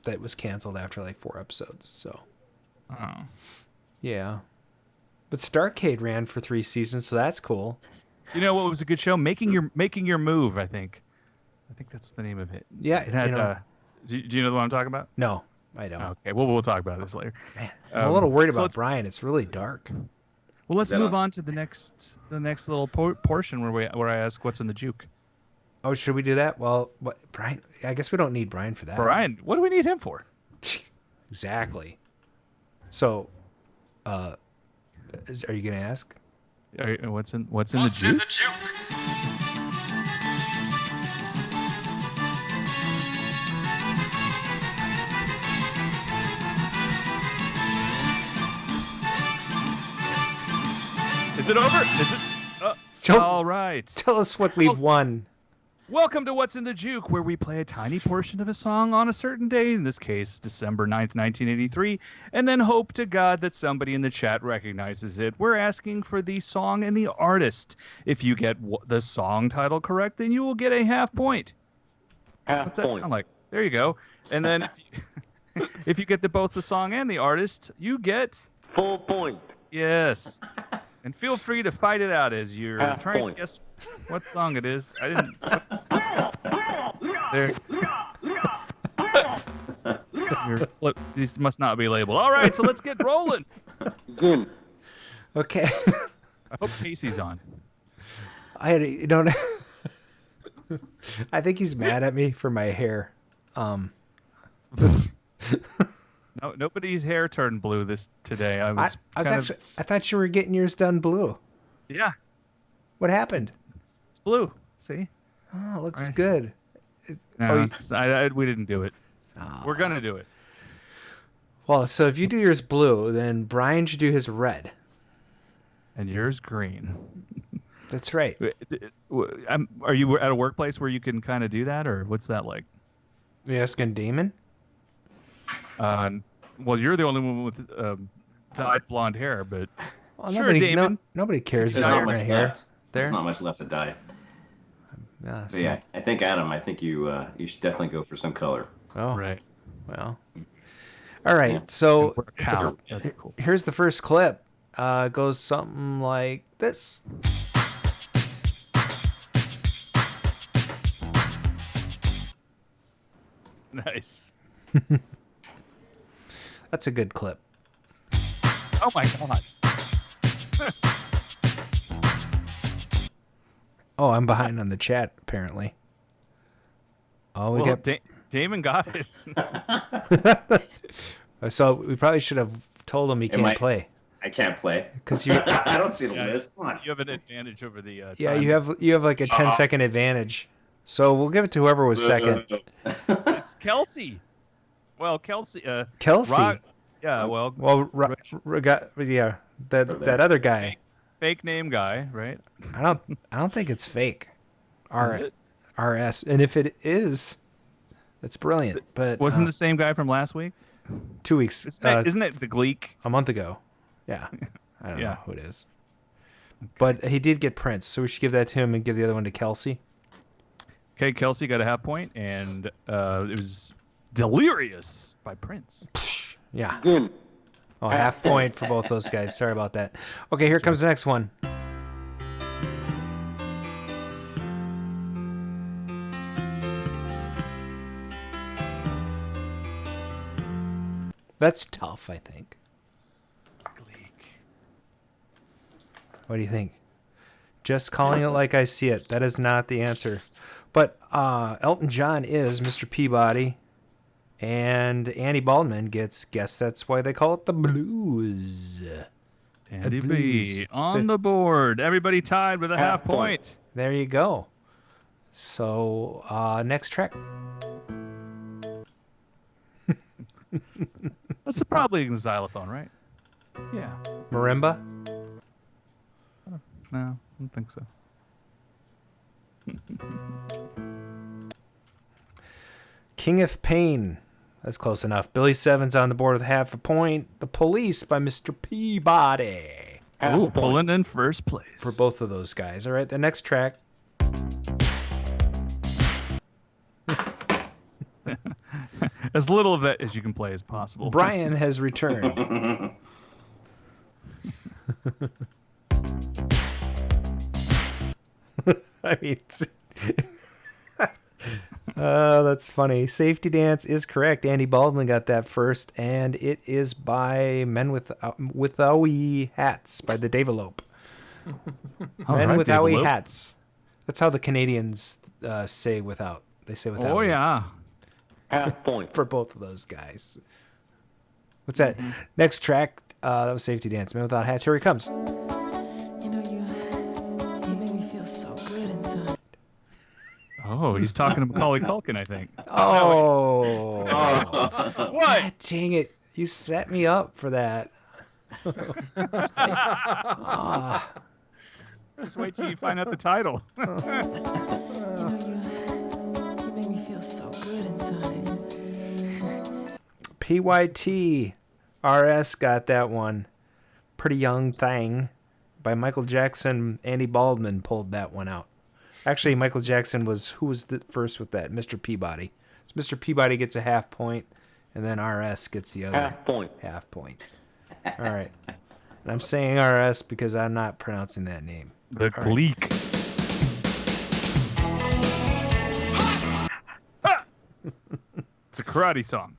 That was canceled after like 4 episodes. So. Oh. Yeah. But Starcade ran for 3 seasons, so that's cool. You know what was a good show? Making Your Move, I think. I think that's the name of it. Yeah. It had, do you know the one I'm talking about? No, I don't. Okay, well, we'll talk about this later. Man, I'm a little worried about Brian. It's really dark. Well, let's move on to the next little portion where I ask what's in the juke. Oh, should we do that? Well, Brian? I guess we don't need Brian for that. Brian, what do we need him for? Exactly. So, are you gonna ask? What's in the juke? Is it over? All right. Tell us what we've won. Welcome to What's in the Juke, where we play a tiny portion of a song on a certain day, in this case, December 9th, 1983, and then hope to God that somebody in the chat recognizes it. We're asking for the song and the artist. If you get the song title correct, then you will get a half point. What's that sound like? There you go. And then if you get both the song and the artist, you get... Full point. Yes. And feel free to fight it out as you're trying point. to guess what song it is. I didn't... There. These must not be labeled. All right, so let's get rolling. Good. Okay. I hope Casey's on. I don't. I think he's mad at me for my hair. No, nobody's hair turned blue today. I thought you were getting yours done blue. Yeah. What happened? It's blue. See? Oh, it looks good. No, we didn't do it. Oh. We're gonna do it. Well, so if you do yours blue, then Brian should do his red. And yours green. That's right. Are you at a workplace where you can kind of do that, or what's that like? Are you asking Damon? Well, you're the only one with dyed blonde hair, but sure, Damon. Nobody cares There's about not your much hair. left. There? There's not much left to dye. Yeah, so yeah, I think Adam. I think you should definitely go for some color. Oh, right. Well, all right. Yeah. So cool. Here's the first clip. Goes something like this. Nice. That's a good clip. Oh my god. Oh, I'm behind on the chat apparently. Oh, we got Damon got it. So we probably should have told him he can't play. I can't play because you. I don't see the list. Come on. You have an advantage over the. Yeah, you have like a 10-second advantage. So we'll give it to whoever was second. It's Kelsey. Well, Kelsey. Kelsey. Yeah. Well. Yeah. That other guy. Fake name guy, right? I don't think it's fake. RS, and if it is, that's brilliant. But wasn't the same guy from last week? 2 weeks. Isn't it the Gleek? A month ago. Yeah. I don't know who it is. But he did get Prince, so we should give that to him and give the other one to Kelsey. Okay, Kelsey got a half point, and it was Delirious by Prince. Yeah. Good. Oh, half point for both those guys. Sorry about that. Okay, here comes the next one. That's tough, I think. What do you think? Just calling it like I see it. That is not the answer. But Elton John is Mr. Peabody. And Andy Baldwin gets, guess that's why they call it the blues. Andy B on the board. Everybody tied with a half point. There you go. So, next track. That's probably a xylophone, right? Yeah. Marimba? No, I don't think so. King of Pain. That's close enough. Billy Sevens on the board with half a point. The Police by Mr. Peabody. Ooh, pulling in first place. For both of those guys. All right, the next track. As little of that as you can play as possible. Brian has returned. I mean, that's funny. Safety Dance is correct. Andy Baldwin got that first, and it is by Men with Owie Hats by the Davelope. Men with Owie Hats. That's how the Canadians say without. They say without. Oh, yeah. Half point for both of those guys. What's that? Next track, that was Safety Dance. Men Without Hats. Here he comes. You know, you make me feel so good inside. Oh, he's talking to Macaulay Culkin, I think. Oh. What? God, dang it. You set me up for that. Just wait till you find out the title. You know, you make me feel so good inside. PYT. RS got that one. Pretty Young Thing by Michael Jackson. Andy Baldwin pulled that one out. Actually, Michael Jackson who was the first with that? Mr. Peabody. So Mr. Peabody gets a half point, and then RS gets the other half point. All right. And I'm saying RS because I'm not pronouncing that name. The Gleek. It's a karate song.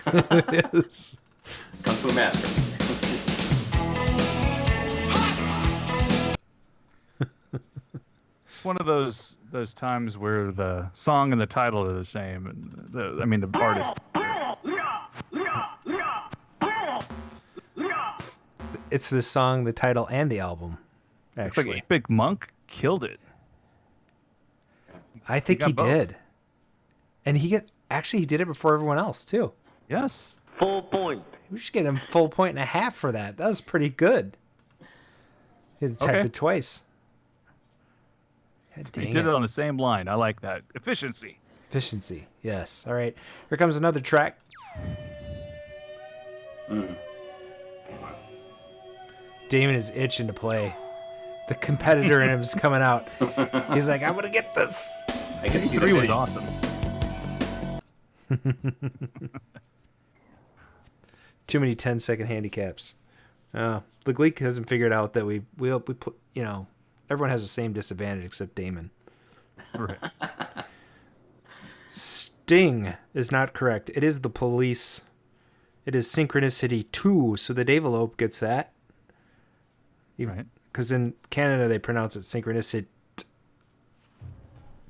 It is. Kung Fu Master. It's one of those times where the song and the title are the same, and the artist. It's the song, the title, and the album. Actually, it's like Big Monk killed it. I think he did, and he did it before everyone else too. Yes, full point. We should get him full point and a half for that. That was pretty good. He had to type it twice. He did it on the same line. I like that. Efficiency. Efficiency. Yes. All right. Here comes another track. Damon is itching to play. The competitor in him is coming out. He's like, I'm going to get this. I guess 3 was awesome. Too many 10-second handicaps. The Gleek hasn't figured out that we everyone has the same disadvantage except Damon. Right. Sting is not correct. It is the Police. It is Synchronicity 2, so the Davelope gets that. Right. Because in Canada they pronounce it Synchronicity.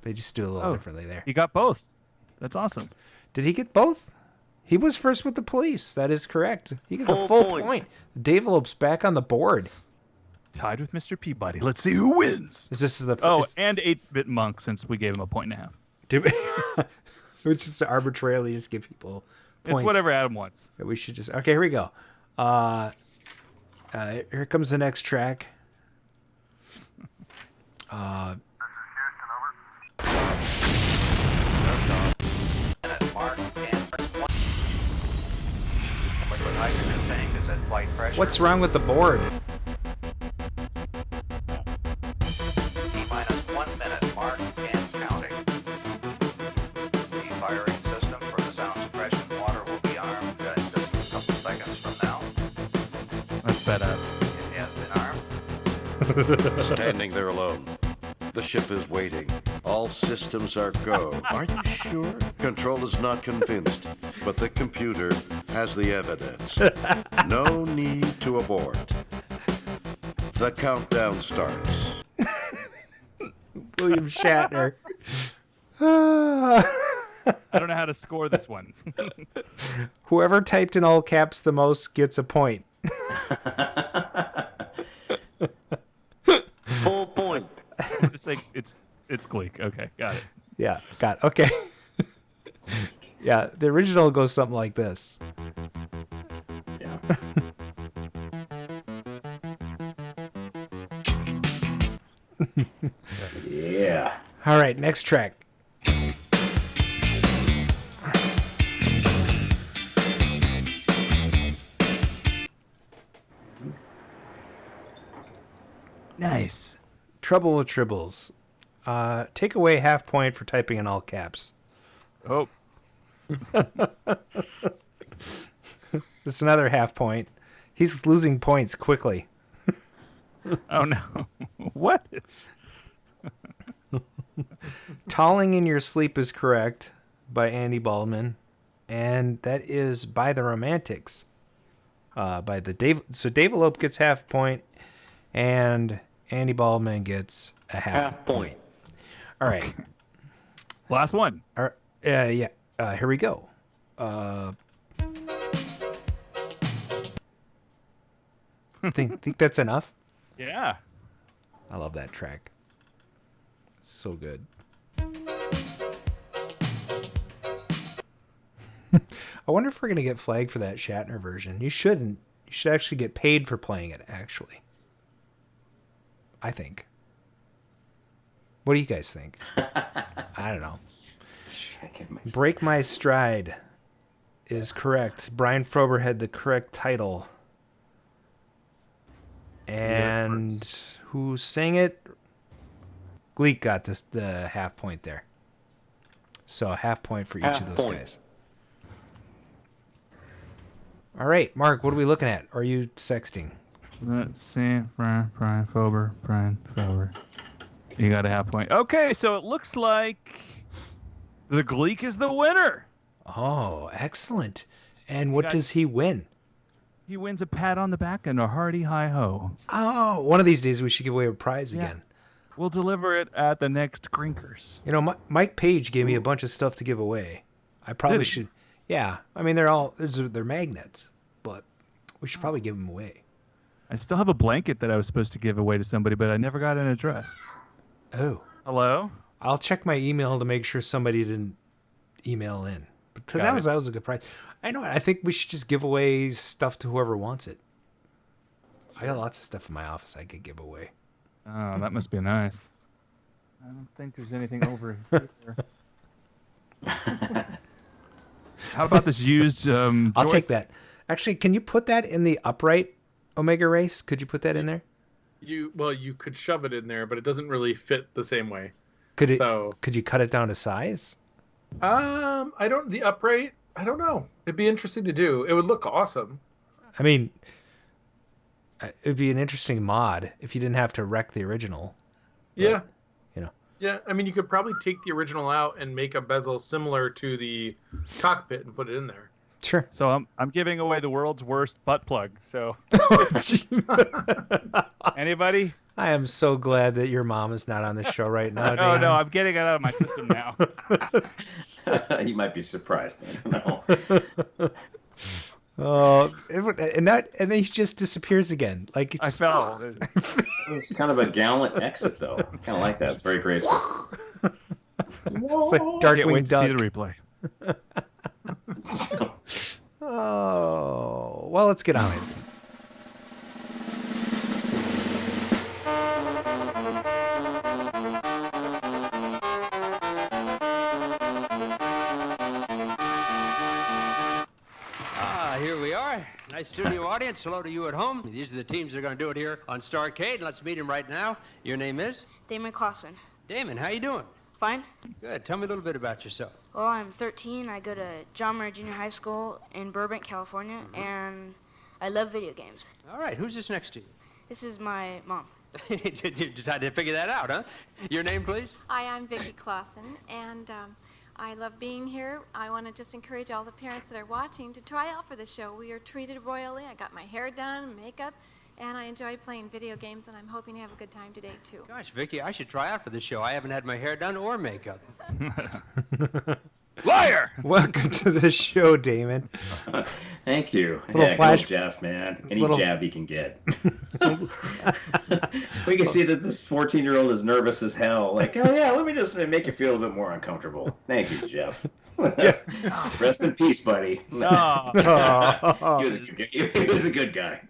They just do it a little differently there. He got both. That's awesome. Did he get both? He was first with the police. That is correct. He gets a full point. Davelope's back on the board. Tied with Mr. Peabody. Let's see who wins. Is this the first? Oh, and 8-Bit Monk, since we gave him a 1.5. Did we? Which is arbitrarily just give people points. It's whatever Adam wants. We should just... Okay, here we go. Here comes the next track. What's wrong with the board? T-minus 1 minute, mark and counting. The firing system for the sound suppression water will be armed just a couple seconds from now. That's badass. It has been armed. Standing there alone. The ship is waiting. All systems are go. Are you sure? Control is not convinced, but the computer has the evidence. No need to abort. The countdown starts. William Shatner. I don't know how to score this one. Whoever typed in all caps the most gets a point. Full point. Just like it's Gleek. Okay, got it. Yeah, got it. Okay. Yeah, the original goes something like this. Yeah. Yeah. All right, next track. Nice. Trouble with Tribbles. Take away half point for typing in all caps. Oh. That's another half point. He's losing points quickly. Oh no. What? Talling in Your Sleep is correct by Andy Baldwin. And that is by the Romantics. By the Dave. So Davelope gets half point, and Andy Baldwin gets a half point. All right. Last one. Yeah. Here we go. Think that's enough? Yeah. I love that track. It's so good. I wonder if we're gonna get flagged for that Shatner version. You shouldn't. You should actually get paid for playing it, actually. I think. What do you guys think? I don't know. Break My Stride is correct. Brian Frober had the correct title. And who sang it? Gleek got the half point there. So a half point for each of those guys. All right, Mark, what are we looking at? Are you sexting? Let's see. Brian Frober. You got a half point. Okay, so it looks like the Gleek is the winner. Oh, excellent. And what does he win? He wins a pat on the back and a hearty hi-ho. Oh, one of these days we should give away a prize again. We'll deliver it at the next Grinkers. You know, Mike Page gave me a bunch of stuff to give away. I probably should. Yeah, I mean they're magnets, but we should probably give them away. I still have a blanket that I was supposed to give away to somebody, but I never got an address. Oh. Hello? I'll check my email to make sure somebody didn't email in. Because that was a good prize. I know. I think we should just give away stuff to whoever wants it. I got lots of stuff in my office I could give away. Oh, that must be nice. I don't think there's anything over here. How about this used I'll take that. Actually, can you put that in the upright Omega Race? Could you put that in there? You could shove it in there, but it doesn't really fit the same way. Could you cut it down to size? The upright, I don't know. It'd be interesting to do. It would look awesome. I mean, it'd be an interesting mod if you didn't have to wreck the original. Yeah. You know. Yeah, I mean, you could probably take the original out and make a bezel similar to the cockpit and put it in there. Sure. So I'm giving away the world's worst butt plug. So anybody? I am so glad that your mom is not on the show right now. Oh, no, I'm getting it out of my system now. You might be surprised. I don't know. Oh, and then he just disappears again. Like I fell. It's kind of a gallant exit, though. I kind of like that. It's very graceful. It's like Can't Darkwing wait to Duck. see the replay. Oh, well, let's get on it. Here we are. Nice studio audience. Hello to you at home. These are the teams that are going to do it here on STARCADE. Let's meet them right now. Your name is? Damon Claussen. Damon, how you doing? Fine. Good. Tell me a little bit about yourself. Well, I'm 13. I go to John Muir Junior High School in Burbank, California, and I love video games. All right. Who's this next to you? This is my mom. You tried to figure that out, huh? Your name, please? Hi, I'm Vicky Claussen, and I love being here. I want to just encourage all the parents that are watching to try out for the show. We are treated royally. I got my hair done, makeup, and I enjoy playing video games, and I'm hoping to have a good time today, too. Gosh, Vicky, I should try out for the show. I haven't had my hair done or makeup. Liar! Welcome to the show, Damon. Thank you. Little flash, go Jeff, man. Any jab he can get. We can see that this 14-year-old is nervous as hell. Like, oh yeah, let me just make you feel a bit more uncomfortable. Thank you, Jeff. Rest in peace, buddy. No. He was a good guy.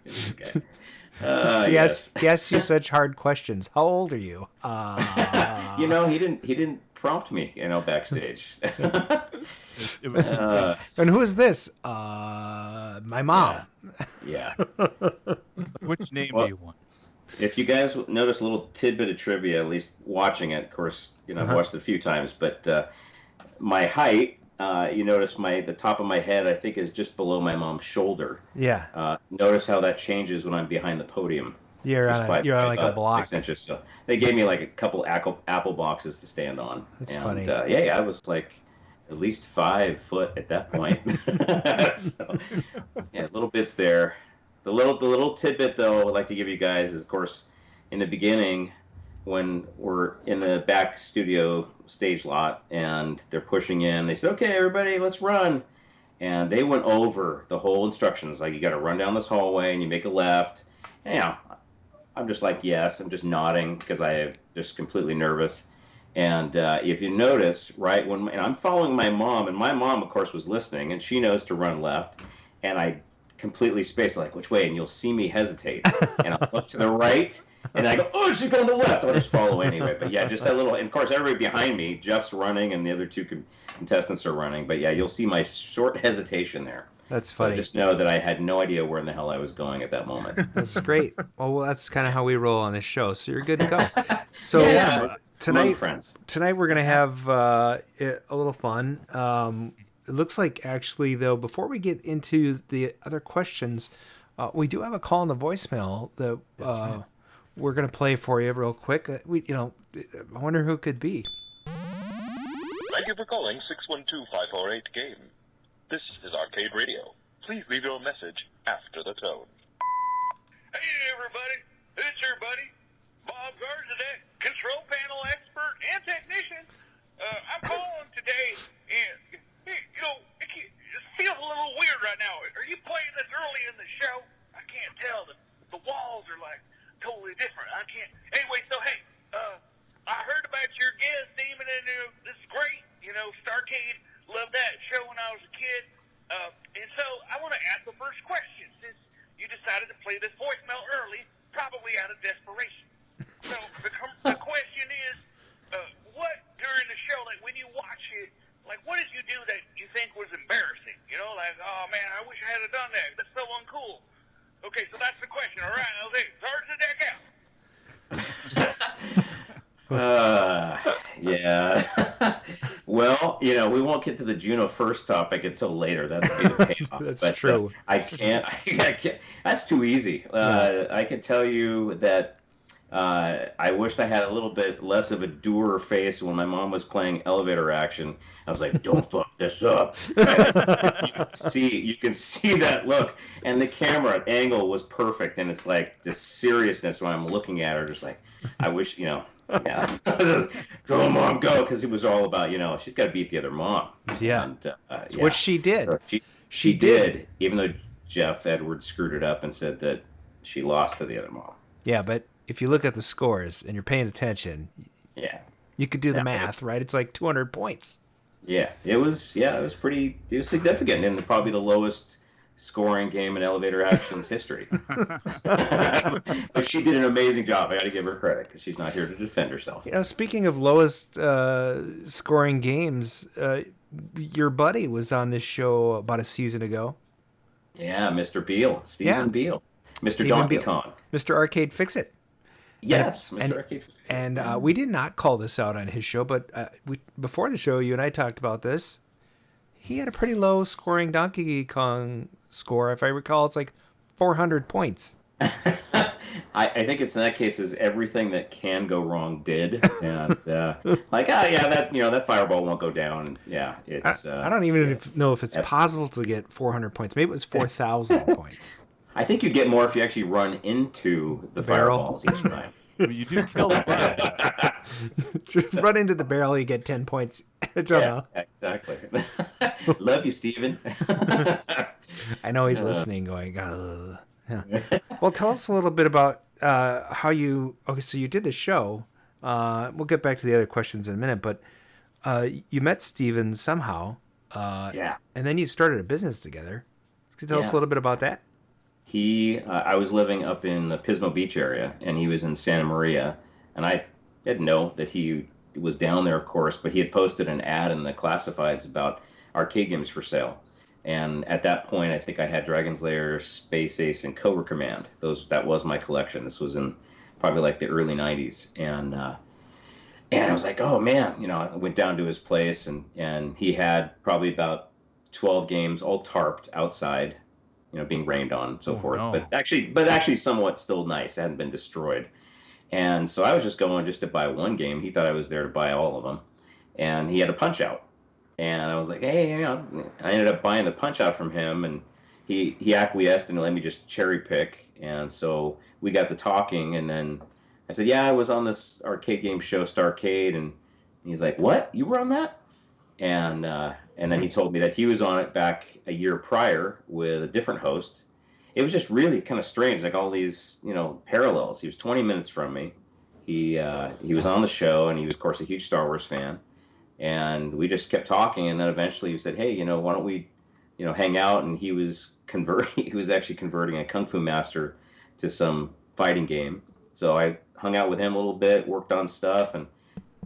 Yes, he asked you such hard questions. How old are you? He didn't prompt me, backstage. And who is this? My mom. Yeah. Which name do you want? If you guys notice a little tidbit of trivia, at least watching it, of course, I've watched it a few times, but my height, you notice the top of my head, I think, is just below my mom's shoulder. Yeah. Notice how that changes when I'm behind the podium. You're on like a block. 6 inches. So they gave me like a couple apple boxes to stand on. That's funny. I was like at least 5 foot at that point. So, little bits there. The little tidbit though I'd like to give you guys is, of course, in the beginning when we're in the back studio stage lot and they're pushing in, they said, "Okay, everybody, let's run." And they went over the whole instructions, like you got to run down this hallway and you make a left. And, I'm just like, yes, I'm just nodding because I am just completely nervous. And if you notice, right, and I'm following my mom, and my mom, of course, was listening, and she knows to run left, and I completely space like, which way? And you'll see me hesitate. And I'll look to the right, and I go, oh, she's going to the left. I'll just follow anyway. But yeah, just that little, and of course, everybody behind me, Jeff's running, and the other 2 contestants are running. But yeah, you'll see my short hesitation there. That's funny. So just know that I had no idea where in the hell I was going at that moment. That's great. Well, that's kind of how we roll on this show. So you're good to go. So tonight we're going to have a little fun. It looks like, actually, though, before we get into the other questions, we do have a call in the voicemail that we're going to play for you real quick. I wonder who it could be. Thank you for calling 612-548-GAME. This is Arcade Radio. Please leave your message after the tone. Hey, everybody. It's your buddy, Bob Garzadek, control panel expert and technician. I'm calling today, and, it feels a little weird right now. Are you playing this early in the show? I can't tell. The walls are, like, totally different. I can't. Anyway, so, hey, I heard about your guest, Damon, and this is great. STARCADE. Loved that show when I was a kid. And so I want to ask the first question, since you decided to play this voicemail early, probably out of desperation. So the question is, what during the show, like when you watch it, like what did you do that you think was embarrassing? Like, oh man, I wish I had done that. That's so uncool. Okay, so that's the question. All right, okay, start the deck out. Yeah. Well, we won't get to the Juno 1st topic until later. That'll be the payoff. That's true. I can't. That's too easy. I can tell you that I wished I had a little bit less of a dour face when my mom was playing elevator action. I was like, "Don't fuck this up." You can see that look, and the camera angle was perfect, and it's like this seriousness when I'm looking at her, just like, I wish, yeah, go mom, go, because it was all about, she's got to beat the other mom. Yeah, and, which she did. So she did, even though Geoff Edwards screwed it up and said that she lost to the other mom. Yeah, but if you look at the scores and you're paying attention, you could do the math, right? It's like 200 points. Yeah, it was significant, and probably the lowest scoring game in elevator action's history. But she did an amazing job. I got to give her credit because she's not here to defend herself. Speaking of lowest scoring games, your buddy was on this show about a season ago. Yeah, Mr. Beal, Stephen Beal, Mr. Donkey Kong, Mr. Arcade Fix-It. Yes, Mr. Arcade Fix-It. And we did not call this out on his show, but before the show, you and I talked about this. He had a pretty low scoring Donkey Kong score. If I recall, it's like 400 points. I think it's in that case is everything that can go wrong did, and that fireball won't go down. Yeah, it's. I don't even know if it's possible to get 400 points. Maybe it was 4,000 points. I think you get more if you actually run into the fireballs each time. You do kill the fireball. Run into the barrel, you get 10 points. Yeah, exactly. Love you, Steven. I know he's listening, going. Yeah. Well, tell us a little bit about how you. Okay, so you did the show. We'll get back to the other questions in a minute, but you met Steven somehow. And then you started a business together. Can you tell us a little bit about that? I was living up in the Pismo Beach area, and he was in Santa Maria, and I didn't know that he was down there, of course, but he had posted an ad in the classifieds about arcade games for sale. And at that point, I think I had Dragon's Lair, Space Ace, and Cobra Command. That was my collection. This was in probably like the early 90s. And I was like, oh, man. I went down to his place, and he had probably about 12 games all tarped outside, being rained on and so forth. No. But actually somewhat still nice. It hadn't been destroyed. And so I was just going just to buy one game. He thought I was there to buy all of them. And he had a Punch-Out. And I was like, hey, I ended up buying the Punch-Out from him, and he acquiesced and let me just cherry pick. And so we got to talking, and then I said, yeah, I was on this arcade game show, Starcade, and he's like, what? You were on that? And then he told me that he was on it back a year prior with a different host. It was just really kind of strange, like all these, parallels. He was 20 minutes from me. He was on the show, and he was, of course, a huge Star Wars fan. And we just kept talking, and then eventually he said, hey, why don't we, hang out? And he was actually converting a Kung Fu Master to some fighting game. So I hung out with him a little bit, worked on stuff, and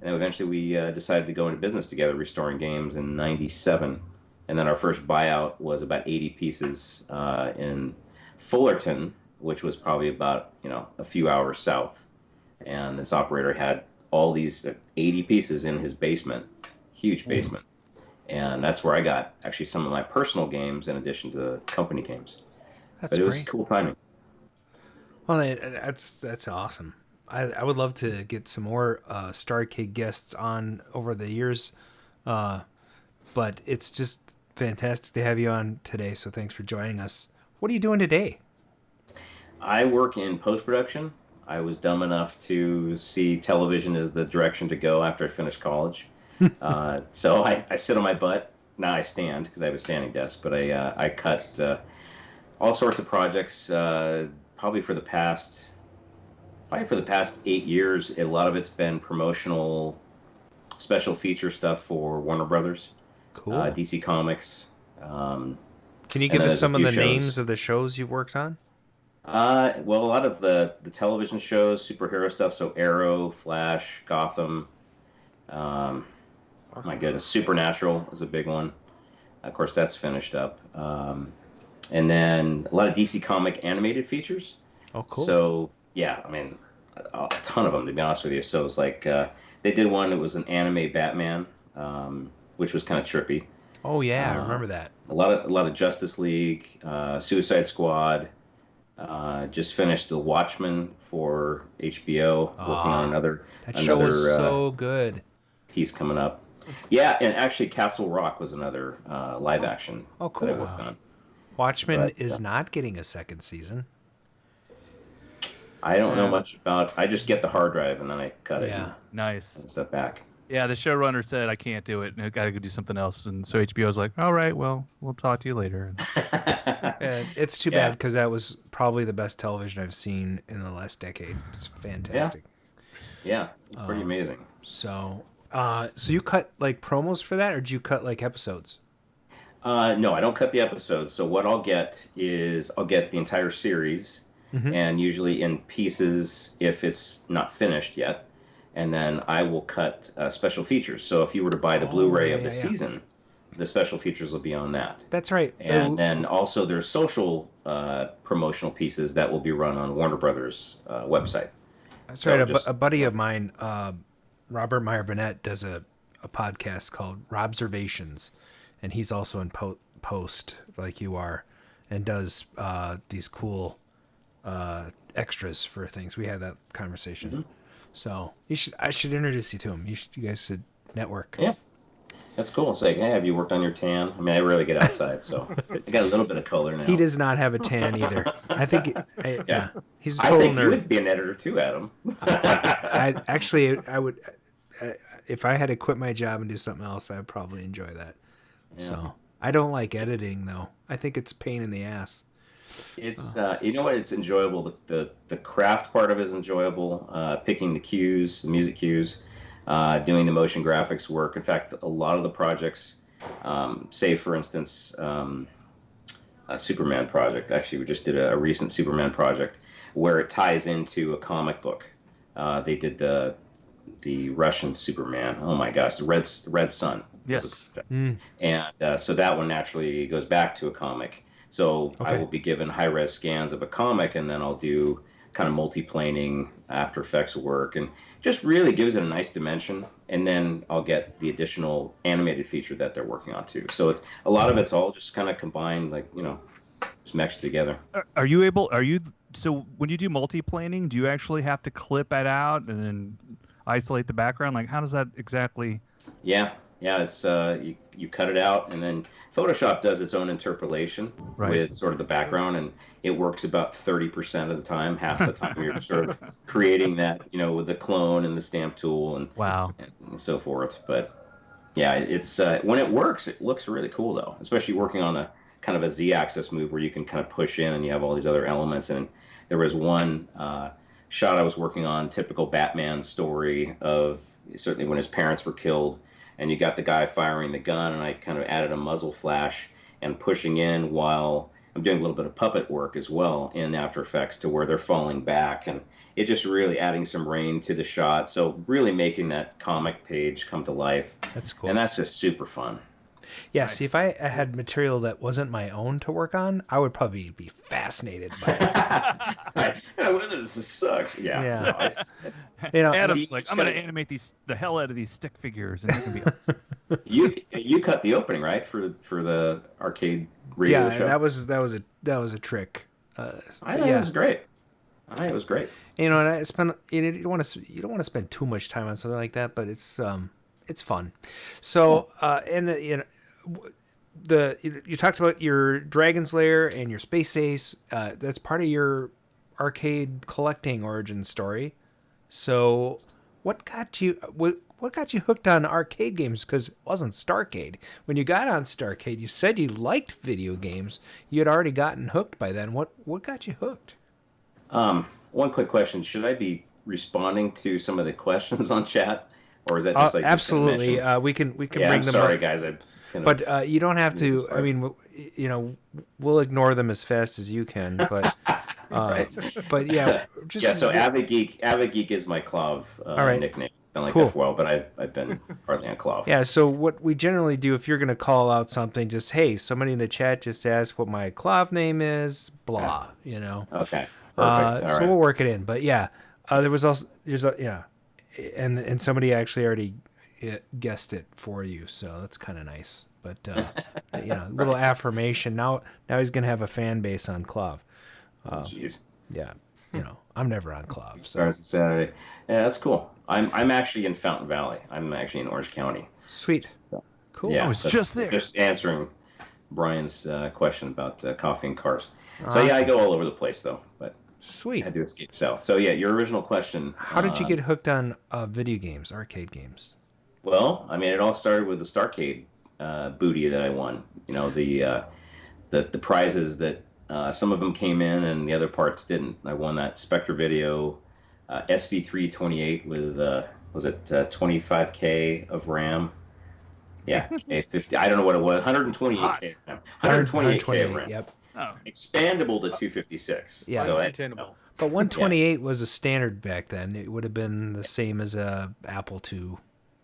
then eventually we decided to go into business together, restoring games in '97. And then our first buyout was about 80 pieces in Fullerton, which was probably about, a few hours south. And this operator had all these 80 pieces in his basement, huge basement. And that's where I got actually some of my personal games in addition to the company games. But it was cool timing. Well, that's awesome. I would love to get some more Starcade guests on over the years, but it's just fantastic to have you on today. So thanks for joining us. What are you doing today? I work in post-production. I was dumb enough to see television as the direction to go after I finished college. So I sit on my butt. Now I stand because I have a standing desk, but I cut all sorts of projects. Probably for the past 8 years, a lot of it's been promotional, special feature stuff for Warner Brothers, cool. DC Comics. Can you give us some of the names of the shows you've worked on? Well, a lot of the television shows, superhero stuff. So Arrow, Flash, Gotham. Awesome. My goodness, Supernatural is a big one. Of course, that's finished up. And then a lot of DC comic animated features. Oh, cool. So, yeah, I mean, a ton of them, to be honest with you. So it's like they did one that was an anime Batman, which was kind of trippy. Oh, yeah, I remember that. A lot of Justice League, Suicide Squad, Just finished The Watchmen for HBO. Working on another. That show was so good. Piece coming up. Yeah, and actually Castle Rock was another live action. Oh, cool. That I worked on. Watchmen is not getting a second season. I don't know much about. I just get the hard drive and then I cut it. Yeah, nice. And step back. Yeah, the showrunner said I can't do it. I got to go do something else, and so HBO's like, all right, well, we'll talk to you later. It's too bad because that was probably the best television I've seen in the last decade. It's fantastic. Yeah, it's pretty amazing. So you cut like promos for that, or do you cut like episodes? No, I don't cut the episodes. So what I'll get is I'll get the entire series, and usually in pieces if it's not finished yet, and then I will cut special features. So if you were to buy the Blu-ray of the season, the special features will be on that. That's right. And then also there's social promotional pieces that will be run on Warner Brothers website. That's right. A buddy of mine, Robert Meyer Burnett, does a podcast called Robservations, and he's also in post like you are, and does these cool extras for things. We had that conversation. So I should introduce you to him. You guys should network. Yeah, that's cool. It's like, hey, have you worked on your tan? I mean, I rarely get outside, so I got a little bit of color now. He does not have a tan either. I think, he's a I total think nerd. you would be an editor too, Adam. I would. If I had to quit my job and do something else, I would probably enjoy that. Yeah. So I don't like editing though. I think it's a pain in the ass. It's you know what? It's enjoyable. The craft part of it is enjoyable. Picking the cues, the music cues, doing the motion graphics work. In fact, a lot of the projects, say for instance, a Superman project. Actually, we just did a recent Superman project where it ties into a comic book. They did the Russian Superman. Oh my gosh, the Red Sun. Yes. And so that one naturally goes back to a comic. So I will be given high-res scans of a comic, and then I'll do kind of multiplaning After Effects work, and just really gives it a nice dimension. And then I'll get the additional animated feature that they're working on too. So a lot of it's all just kind of combined, like, just meshed together. So when you do multiplaning, do you actually have to clip it out and then isolate the background? Like, how does that exactly? Yeah, it's you cut it out, and then Photoshop does its own interpolation with sort of the background, and it works about 30% of the time. Half the time you're sort of creating that, with the clone and the stamp tool and so forth. But yeah, it's when it works, it looks really cool though, especially working on a kind of a Z-axis move where you can kind of push in and you have all these other elements. And there was one shot I was working on, typical Batman story of certainly when his parents were killed. And you got the guy firing the gun, and I kind of added a muzzle flash and pushing in while I'm doing a little bit of puppet work as well in After Effects to where they're falling back. And it just really adding some rain to the shot. So really making that comic page come to life. That's cool. And that's just super fun. Yeah, see, if I had material that wasn't my own to work on, I would probably be fascinated by it. This sucks. Yeah. Adam's like, I'm going to animate the hell out of these stick figures, and you can be honest. You cut the opening, right, for the arcade radio show? Yeah, that was a trick. I thought it was great. It was great. And I spent. You don't want to spend too much time on something like that, but it's fun. So you talked about your Dragon's Lair and your Space Ace. That's part of your arcade collecting origin story. So what got you hooked on arcade games? Because it wasn't Starcade. When you got on Starcade, you said you liked video games. You had already gotten hooked by then. What got you hooked? One quick question: should I be responding to some of the questions on chat? Or is that just like absolutely? We can bring them sorry, up. Guys. But you don't have to. I mean, we'll ignore them as fast as you can. But but yeah, So Avid Geek is my Clav nickname. It's been like that for a while, but I've been partly on Clav. Yeah. So what we generally do, if you're going to call out something, just somebody in the chat just ask what my Clav name is. Blah. Okay. Perfect. So we'll work it in. But yeah, and somebody actually already guessed it for you, so that's kind of nice. But little affirmation. Now he's gonna have a fan base on Clav. Jeez. Yeah. I'm never on club. So. Starts on Saturday. Yeah, that's cool. I'm actually in Fountain Valley. I'm actually in Orange County. Sweet. Cool. Yeah, I was just there. Just answering Brian's question about coffee and cars. Awesome. So yeah, I go all over the place though, but sweet. I do escape south. So yeah, your original question. How did you get hooked on video games, arcade games? Well, I mean, it all started with the STARCADE booty that I won. The prizes that some of them came in and the other parts didn't. I won that Spectre Video SV328 with was it 25K of RAM? Yeah, K50. I don't know what it was. 128K RAM. 128K of RAM. Yep. Oh. Expandable to 256. Yeah. So Attainable. But 128 was a standard back then. It would have been the same as a Apple II.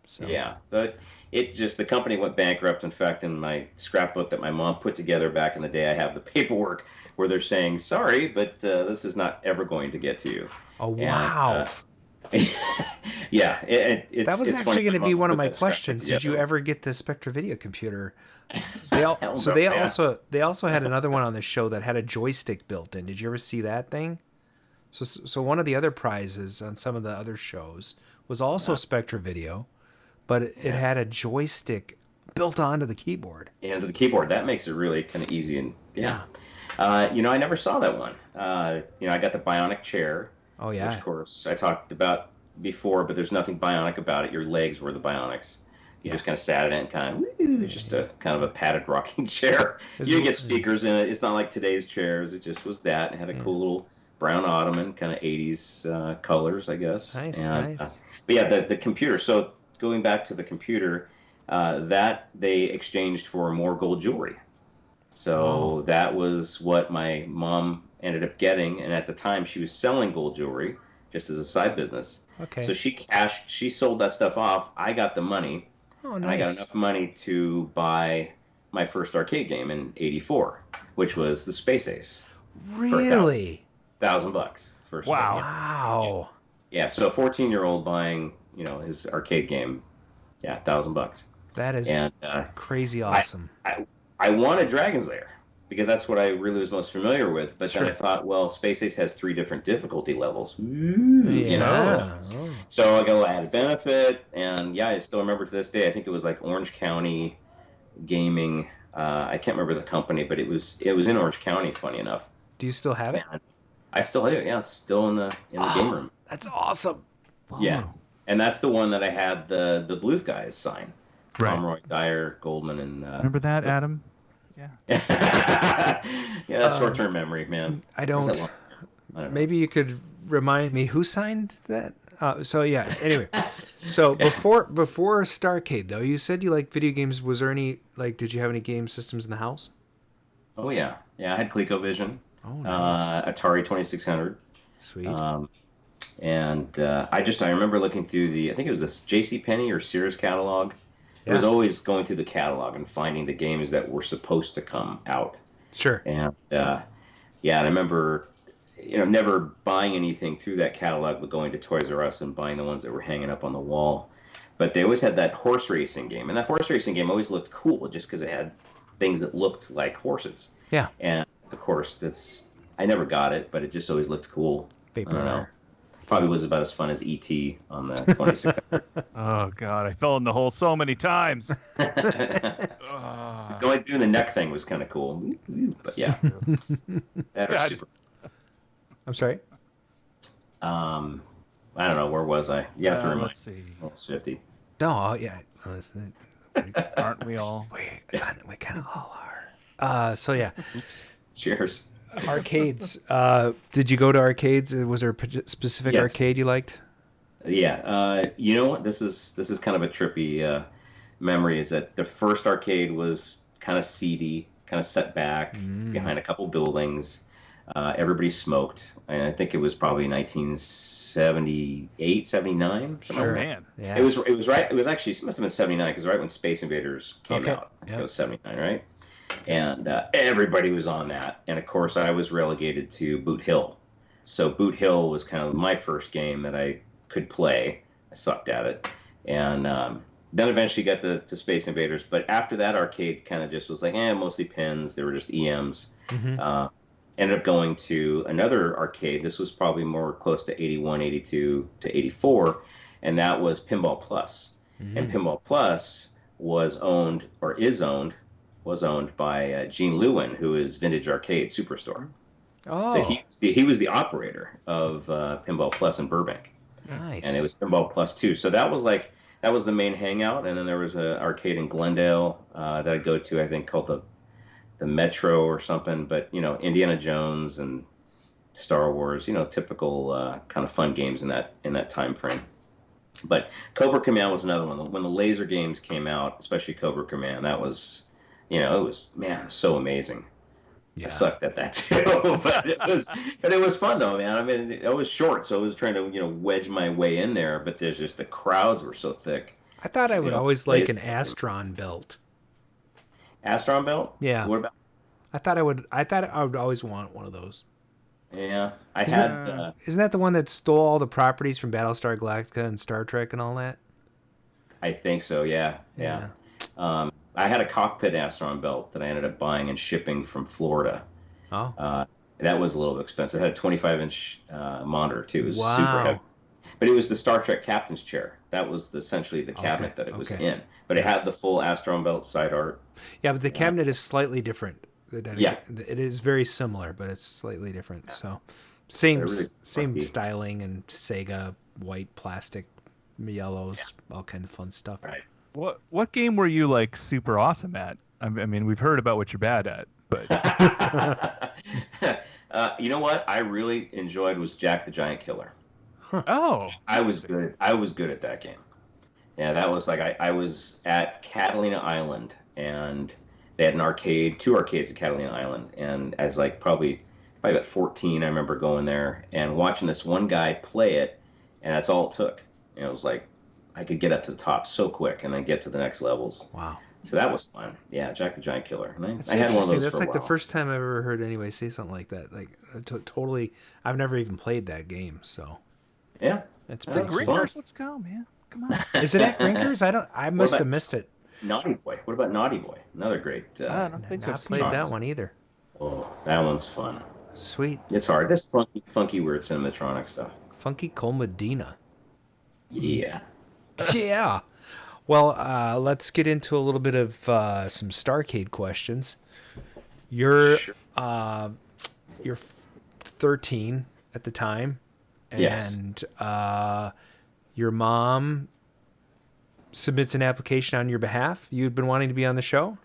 So. Yeah, but the company went bankrupt. In fact, in my scrapbook that my mom put together back in the day, I have the paperwork where they're saying, sorry, but this is not ever going to get to you. Oh, wow. Yeah. That was actually going to be one of my questions. Did you ever get the Spectre Video computer? They also had another one on the show that had a joystick built in. Did you ever see that thing? So one of the other prizes on some of the other shows was also Spectre Video, but it had a joystick built onto the keyboard. Yeah, to the keyboard. That makes it really kind of easy. And I never saw that one. I got the bionic chair. Oh, yeah. Which, of course, I talked about before, but there's nothing bionic about it. Your legs were the bionics. You just kind of sat in it and kind of, it's just a kind of a padded rocking chair. You didn't get speakers in it. It's not like today's chairs. It just was that. It had a cool little brown ottoman, kind of 80s colors, I guess. Nice. But yeah, the computer. So going back to the computer, that they exchanged for more gold jewelry. So that was what my mom ended up getting. And at the time, she was selling gold jewelry just as a side business. Okay. So she sold that stuff off. I got the money. Oh, nice. And I got enough money to buy my first arcade game in '84, which was the Space Ace. Really? $1,000 first. Wow. Game. Wow. Yeah. So a 14-year-old buying, his arcade game, $1,000. That is crazy awesome. I wanted Dragon's Lair because that's what I really was most familiar with. But then I thought, well, Space Ace has 3 different difficulty levels. So I go added benefit, and I still remember to this day. I think it was like Orange County Gaming. I can't remember the company, but it was in Orange County. Funny enough. Do you still have it? I still have it. Yeah, it's still in the game room. That's awesome. Yeah, and that's the one that I had the Bluth guys sign. Right. Pomeroy, Dyer, Goldman, and remember that, Adam? Yeah. That's short-term memory, man. I don't know. Maybe you could remind me who signed that. Anyway, so before STARCADE though, you said you liked video games. Was there any did you have any game systems in the house? Oh yeah, I had ColecoVision. Oh, nice. Atari 2600. Sweet. And I remember looking through I think it was this JCPenney or Sears catalog. It was always going through the catalog and finding the games that were supposed to come out. Sure. And and I remember, never buying anything through that catalog, but going to Toys R Us and buying the ones that were hanging up on the wall. But they always had that horse racing game, and that horse racing game always looked cool just because it had things that looked like horses. Yeah. And of course, I never got it, but it just always looked cool. I don't know. Probably was about as fun as E.T. on the 2600. Oh, God. I fell in the hole so many times. Going through the neck thing was kind of cool. But yeah. That was super. I'm sorry? I don't know. Where was I? You have to remind me. Let's see. Almost 50. No, yeah. Aren't we all? We kind of all are. So, yeah. Oops. Cheers. Arcades. Did you go to arcades? Was there a specific arcade you liked? Yeah. You know what? This is kind of a trippy memory. Is that the first arcade was kind of seedy, kind of set back behind a couple buildings. Everybody smoked. And I think it was probably 1978, 79. Sure, man. Yeah. It was right. It was actually, it must have been 79 because right when Space Invaders came out. I think it was 79, right? And everybody was on that. And of course, I was relegated to Boot Hill. So Boot Hill was kind of my first game that I could play. I sucked at it. And then eventually got to Space Invaders. But after that, arcade kind of just was like, mostly pins. They were just EMs. ended up going to another arcade. This was probably more close to 81, 82 to 84, and that was Pinball Plus. And Pinball Plus was owned by Gene Lewin, who is Vintage Arcade Superstore. Oh. So he was the operator of Pinball Plus in Burbank. Nice. And it was Pinball Plus 2. So that was the main hangout. And then there was an arcade in Glendale that I'd go to, I think, called the Metro or something. But, Indiana Jones and Star Wars, typical kind of fun games in that time frame. But Cobra Command was another one. When the laser games came out, especially Cobra Command, that was, it was so amazing. Yeah. I sucked at that too, but it was fun though, man. I mean, it was short, so I was trying to wedge my way in there, but there's just the crowds were so thick. I thought I would always like an Astron belt. Astron belt? Yeah. What about? I thought I would always want one of those. Yeah, Isn't that the one that stole all the properties from Battlestar Galactica and Star Trek and all that? I think so. Yeah. I had a cockpit Astron belt that I ended up buying and shipping from Florida. Oh. That was a little expensive. It had a 25-inch monitor too. It was wow. super heavy. But it was the Star Trek captain's chair. That was essentially the cabinet that it was in. But it had the full Astron belt side art. Yeah, but the cabinet is slightly different. Yeah. It is very similar, but it's slightly different. So same styling and Sega white plastic yellows, all kinds of fun stuff. Right. What game were you like super awesome at? I mean, we've heard about what you're bad at, but you know what I really enjoyed was Jack the Giant Killer. Huh. Oh, I was good at that game. Yeah, that was like I was at Catalina Island, and they had two arcades at Catalina Island, and as probably about 14, I remember going there and watching this one guy play it, and that's all it took. And it was like I could get up to the top so quick and then get to the next levels. Wow. So that was fun. Yeah, Jack the Giant Killer. And I had one of those. That's for a while. the first time I've ever heard anybody say something like that. Totally, I've never even played that game, so. Yeah. It's pretty cool. Grinkers, let's go, man. Come on. Is it at Grinkers? I must have missed it. Naughty Boy. What about Naughty Boy? Another great. I don't think I've played that one either. Oh, that one's fun. Sweet. It's hard. This funky, weird cinematronic stuff. Funky Cole Medina. Yeah. Yeah. Well, let's get into a little bit of some Starcade questions. You're 13 at the time, and your mom submits an application on your behalf. You'd been wanting to be on the show?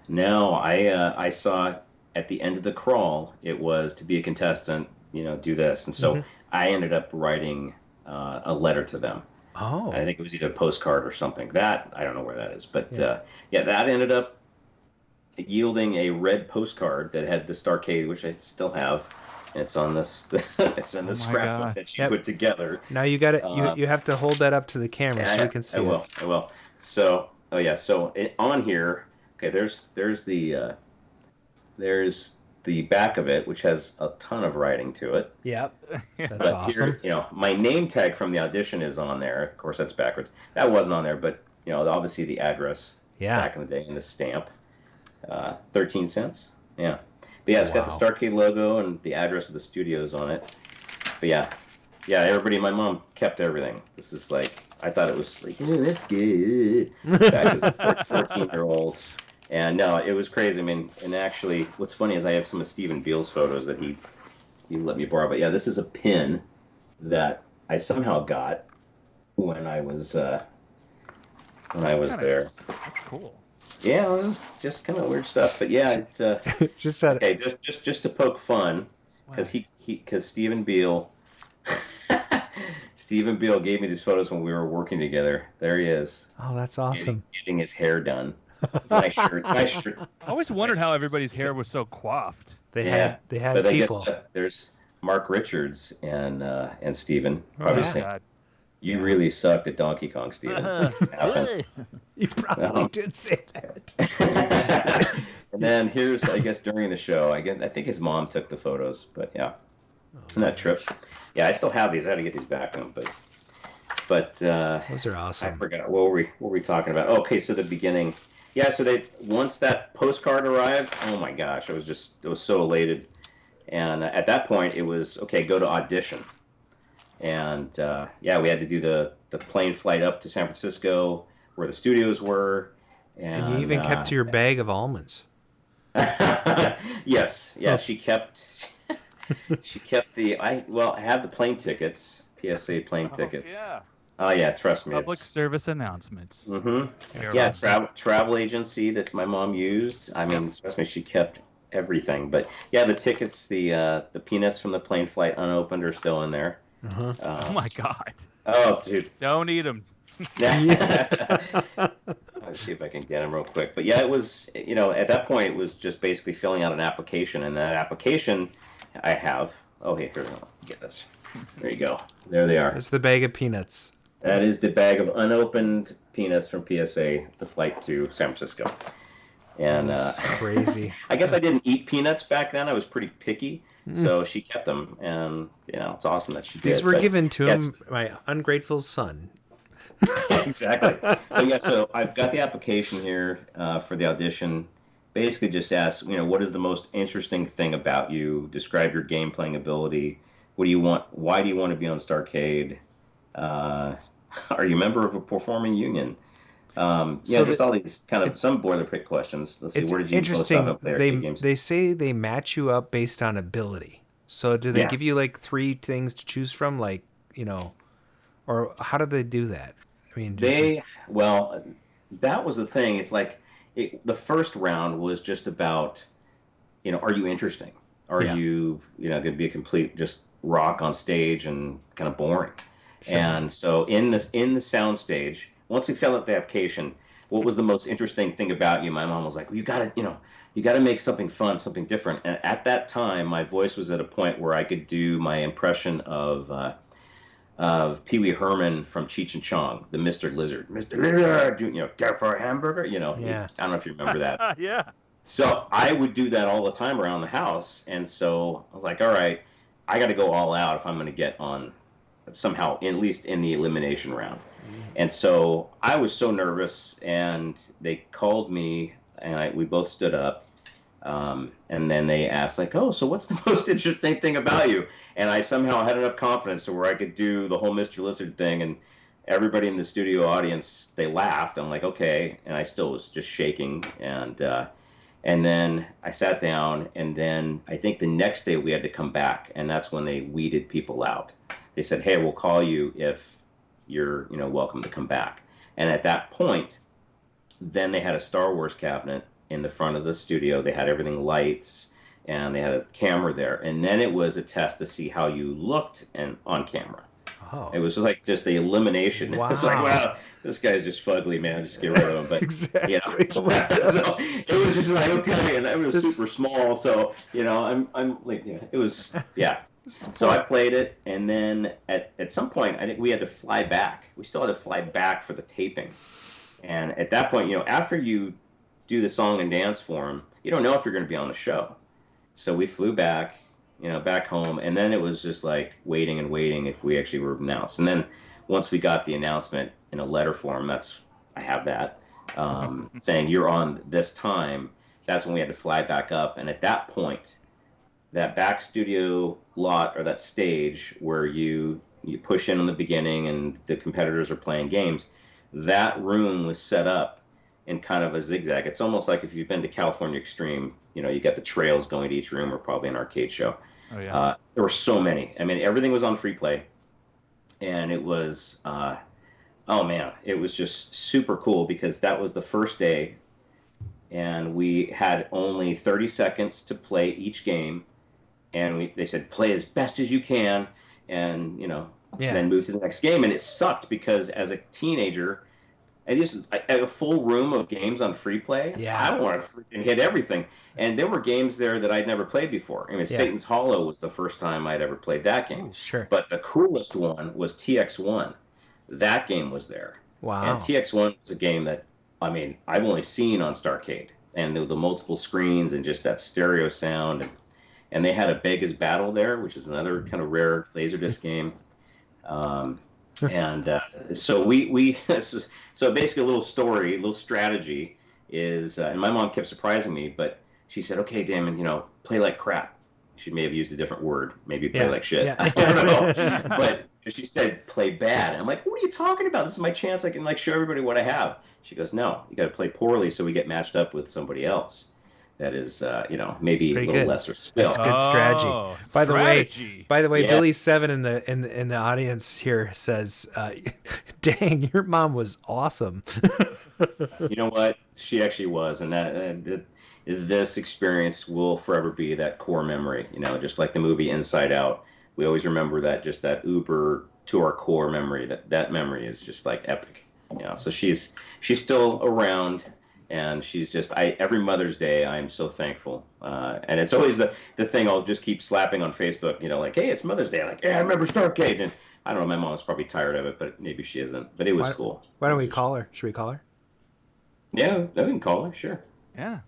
No, I saw at the end of the crawl it was to be a contestant, do this, and so I ended up writing a letter to them. Oh. I think it was either a postcard or something. That I don't know where that is, but that ended up yielding a red postcard that had the Starcade, which I still have. And it's on this. It's in the scrapbook that she put together. Now you got it. You have to hold that up to the camera so we can see it. I will. So on here, okay. There's the back of it, which has a ton of writing to it. Yep, that's awesome. Here, my name tag from the audition is on there. Of course, that's backwards. That wasn't on there, but obviously the address. Yeah. Back in the day, and the stamp, 13 cents. Yeah. But yeah, it's got the Starcade logo and the address of the studios on it. But yeah, everybody. My mom kept everything. This is I thought it was that's good. Back as a 14-year-old. And no, it was crazy. I mean, and actually, what's funny is I have some of Stephen Beale's photos that he let me borrow. But yeah, this is a pin that I somehow got when I was there. That's cool. Yeah, it was just kind of weird stuff. But yeah, it's just to poke fun, because Stephen Beale gave me these photos when we were working together. There he is. Oh, that's awesome. Getting his hair done. Nice shirt. I always wondered how everybody's hair was so coiffed. They had but people. I guess, there's Mark Richards and Stephen. Probably saying, you really sucked at Donkey Kong, Stephen. You probably did say that. And then here's, I guess, during the show, I think his mom took the photos, but yeah. On that trip. Yeah, I still have these. I had to get these back to him, but those are awesome. I forgot. What were we talking about? Okay, so the beginning. Yeah, so once that postcard arrived, oh my gosh, I was so elated. And at that point, it was, okay, go to audition. And yeah, we had to do the plane flight up to San Francisco where the studios were. And you even kept your bag of almonds. Yes, yeah, she kept I had the plane tickets, PSA plane tickets. Yeah. Oh yeah, trust me. Public service announcements. Mm-hmm. Yeah, travel agency that my mom used. I mean, trust me, she kept everything. But yeah, the tickets, the peanuts from the plane flight unopened are still in there. Oh my God. Oh, dude. Don't eat them. Let's see if I can get them real quick. But yeah, it was, at that point, it was just basically filling out an application. And that application I have. Oh, here, get this. There you go. There they are. It's the bag of peanuts. That is the bag of unopened peanuts from PSA, the flight to San Francisco. And that's crazy. I guess I didn't eat peanuts back then. I was pretty picky. So she kept them. And, it's awesome that she did. These were given to him, my ungrateful son. Exactly. But yeah, so I've got the application here for the audition. Basically just asks, what is the most interesting thing about you? Describe your game playing ability. What do you want? Why do you want to be on Starcade? Are you a member of a performing union? Just all these kind of some boilerplate questions. Let's see, where did you post up there? They say they match you up based on ability. So do they give you like 3 things to choose from, or how do they do that? I mean, that was the thing. It's like the first round was just about, are you interesting? Are you, going to be a complete just rock on stage and kind of boring? Sure. And so in the sound stage, once we filled out the application, what was the most interesting thing about you? My mom was like, well, you got to make something fun, something different. And at that time, my voice was at a point where I could do my impression of Pee Wee Herman from Cheech and Chong, the Mr. Lizard. Mr. Lizard, care for a hamburger? I don't know if you remember that. Yeah. So I would do that all the time around the house. And so I was like, all right, I got to go all out if I'm going to get on somehow, at least in the elimination round. And so I was so nervous, and they called me, and we both stood up. And then they asked, oh, so what's the most interesting thing about you? And I somehow had enough confidence to where I could do the whole Mr. Lizard thing, and everybody in the studio audience, they laughed. I'm like, okay, and I still was just shaking. And then I sat down, and then I think the next day we had to come back, and that's when they weeded people out. They said, hey, we'll call you if you're, welcome to come back. And at that point, then they had a Star Wars cabinet in the front of the studio. They had everything lights, and they had a camera there. And then it was a test to see how you looked on camera. Oh. It was just the elimination. Wow. It's like, wow, this guy's just fugly, man. Just get rid of him. But exactly. So it was just like, okay, and it was super small. So I'm like, it was, yeah. So I played it, and then at some point, I think we had to fly back. We still had to fly back for the taping. And at that point, after you do the song and dance for him, you don't know if you're going to be on the show. So we flew back, back home, and then it was just like waiting and waiting if we actually were announced. And then once we got the announcement in a letter form, I have that, saying you're on this time, that's when we had to fly back up. And at that point, that back studio lot, or that stage where you push in the beginning and the competitors are playing games, that room was set up in kind of a zigzag. It's almost like if you've been to California Extreme, you got the trails going to each room, or probably an arcade show. Oh, yeah. There were so many. I mean, everything was on free play, and it was, oh man, it was just super cool because that was the first day, and we had only 30 seconds to play each game. And they said, play as best as you can, and, then move to the next game. And it sucked because as a teenager, I had a full room of games on free play. Yeah. I want to freaking hit everything. And there were games there that I'd never played before. I mean, Satan's Hollow was the first time I'd ever played that game. Sure. But the coolest one was TX1. That game was there. Wow. And TX1 was a game that, I've only seen on Starcade. And the multiple screens and just that stereo sound. And they had a Bega's Battle there, which is another kind of rare Laserdisc game. So so basically a little strategy is, and my mom kept surprising me, but she said, okay, Damon, play like crap. She may have used a different word. Maybe play like shit. I don't know. But she said play bad. I'm like, what are you talking about? This is my chance. I can like show everybody what I have. She goes, no, you got to play poorly so we get matched up with somebody else. That is, maybe a little lesser skill. That's good strategy. By the way, Billy Seven in the audience here says, "Dang, your mom was awesome." You know what? She actually was, and this experience will forever be that core memory. Just like the movie Inside Out, we always remember that Uber to our core memory. That memory is just like epic. So she's still around. And she's just, every Mother's Day, I'm so thankful. And it's always the thing I'll just keep slapping on Facebook, like, hey, it's Mother's Day. I'm like, yeah, I remember Starcade. And I don't know, my mom's probably tired of it, but maybe she isn't. But it was cool. Why don't we call her? Should we call her? Yeah, we can call her, sure. Yeah. All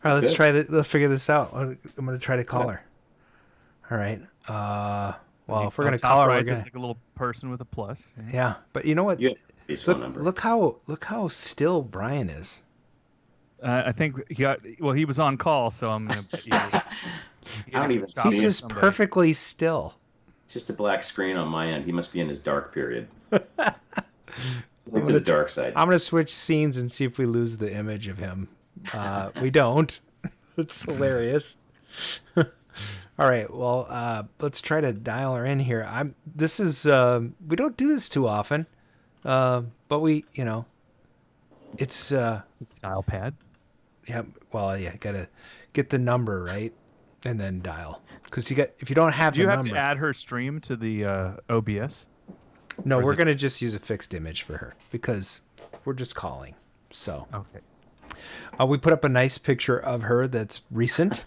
right, let's try let's figure this out. I'm going to try to call her. All right. Well, if we're going to call her, we're going to... like a little person with a plus. Yeah, but you know what? Look how still Brian is. I think he was on call, so I'm gonna. He's just perfectly still. Just a black screen on my end. He must be in his dark period. Look to the dark side. I'm gonna switch scenes and see if we lose the image of him. We don't. It's hilarious. All right. Well, let's try to dial her in here. This is we don't do this too often, but we it's dial pad. Yeah, well, gotta get the number right, and then dial. Because if you don't have the number, have to add her stream to the OBS? No, we're gonna just use a fixed image for her because we're just calling. So okay, we put up a nice picture of her that's recent.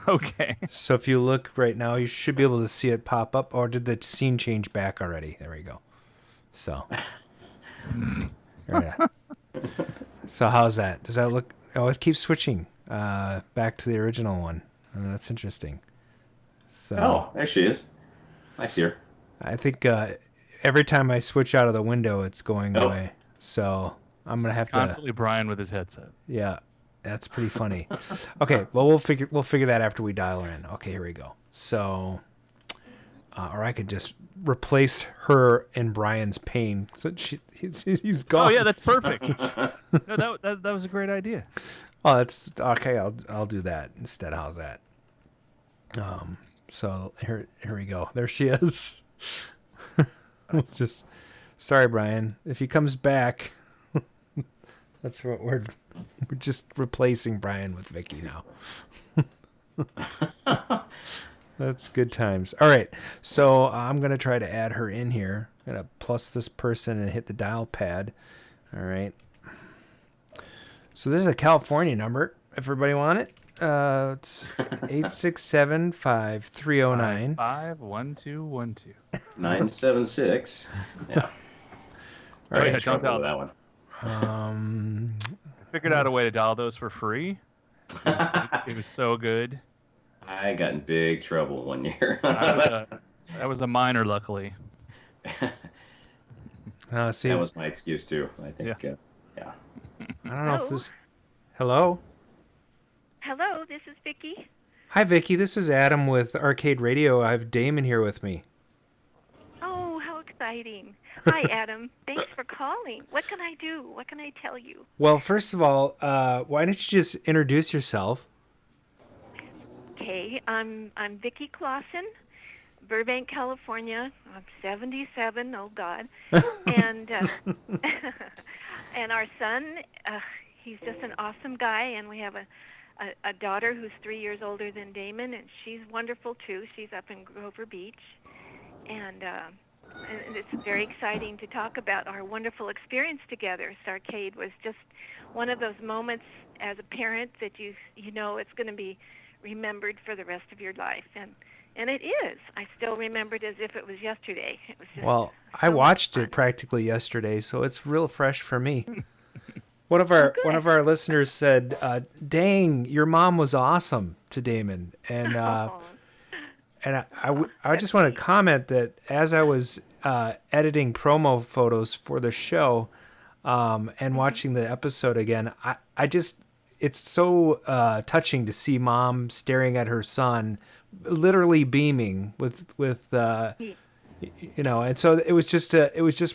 Okay. So if you look right now, you should be able to see it pop up. Or did the scene change back already? There we go. So. So how's that? Does that look? Oh, it keeps switching back to the original one. That's interesting. So, there she is. I see her. I think every time I switch out of the window, it's going away. So I'm gonna have constantly Brian with his headset. Yeah, that's pretty funny. Okay, well we'll figure that after we dial her in. Okay, here we go. So, or I could just replace her in Brian's pain. So he's gone. Oh yeah, that's perfect. No, that was a great idea. Oh, that's okay. I'll do that instead. How's that? So here we go. There she is. It's just sorry, Brian. If he comes back, that's what we're just replacing Brian with Vickie now. That's good times. All right, so I'm going to try to add her in here. I'm going to plus this person and hit the dial pad. All right. So this is a California number. Everybody want it? It's 867-5309. 51212. 976. Yeah. All right, don't tell that one. I figured out a way to dial those for free. It was so good. I got in big trouble one year. That was a minor, luckily. See, that was my excuse too. I think. Yeah. I don't know if this. Hello. Hello, this is Vicky. Hi, Vicky. This is Adam with RcadeRadio. I have Damon here with me. Oh, how exciting! Hi, Adam. Thanks for calling. What can I do? What can I tell you? Well, first of all, why don't you just introduce yourself? Okay, I'm Vickie Claussen, Burbank, California. I'm 77. Oh God, and and our son, he's just an awesome guy, and we have a daughter who's 3 years older than Damon, and she's wonderful too. She's up in Grover Beach, and it's very exciting to talk about our wonderful experience together. Starcade was just one of those moments as a parent that you know it's going to be remembered for the rest of your life, and it is. I still remember it as if it was yesterday. It was just I watched it practically yesterday, so it's real fresh for me. One of our listeners said, "Dang, your mom was awesome," to Damon, and and I just want to comment that as I was editing promo photos for the show, and watching the episode again, it's so touching to see mom staring at her son, literally beaming with and so it was just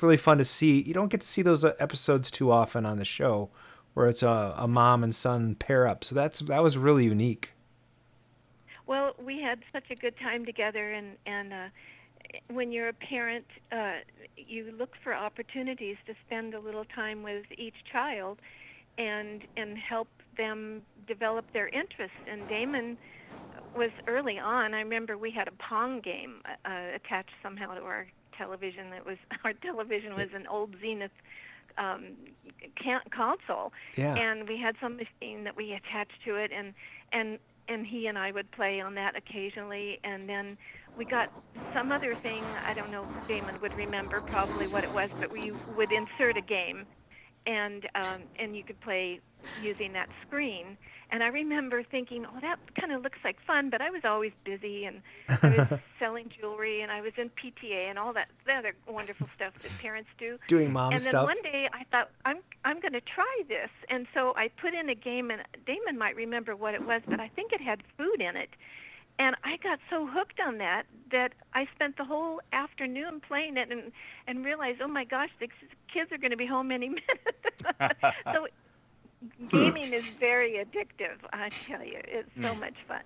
really fun to see. You don't get to see those episodes too often on the show where it's a mom and son pair up. So that was really unique. Well, we had such a good time together, and when you're a parent, you look for opportunities to spend a little time with each child and help them develop their interests. And Damon was early on. I remember we had a Pong game attached somehow to our television. Our television was an old Zenith console, and we had some machine that we attached to it, and he and I would play on that occasionally. And then we got some other thing. I don't know if Damon would remember probably what it was, but we would insert a game, and you could play using that screen. And I remember thinking, oh, that kind of looks like fun, but I was always busy, and I was selling jewelry, and I was in PTA and all that the other wonderful stuff that parents do. Doing mom stuff. And then one day I thought, I'm going to try this. And so I put in a game, and Damon might remember what it was, but I think it had food in it. And I got so hooked on that I spent the whole afternoon playing it and realized, oh, my gosh, the kids are going to be home any minute. So gaming is very addictive, I tell you. It's so much fun.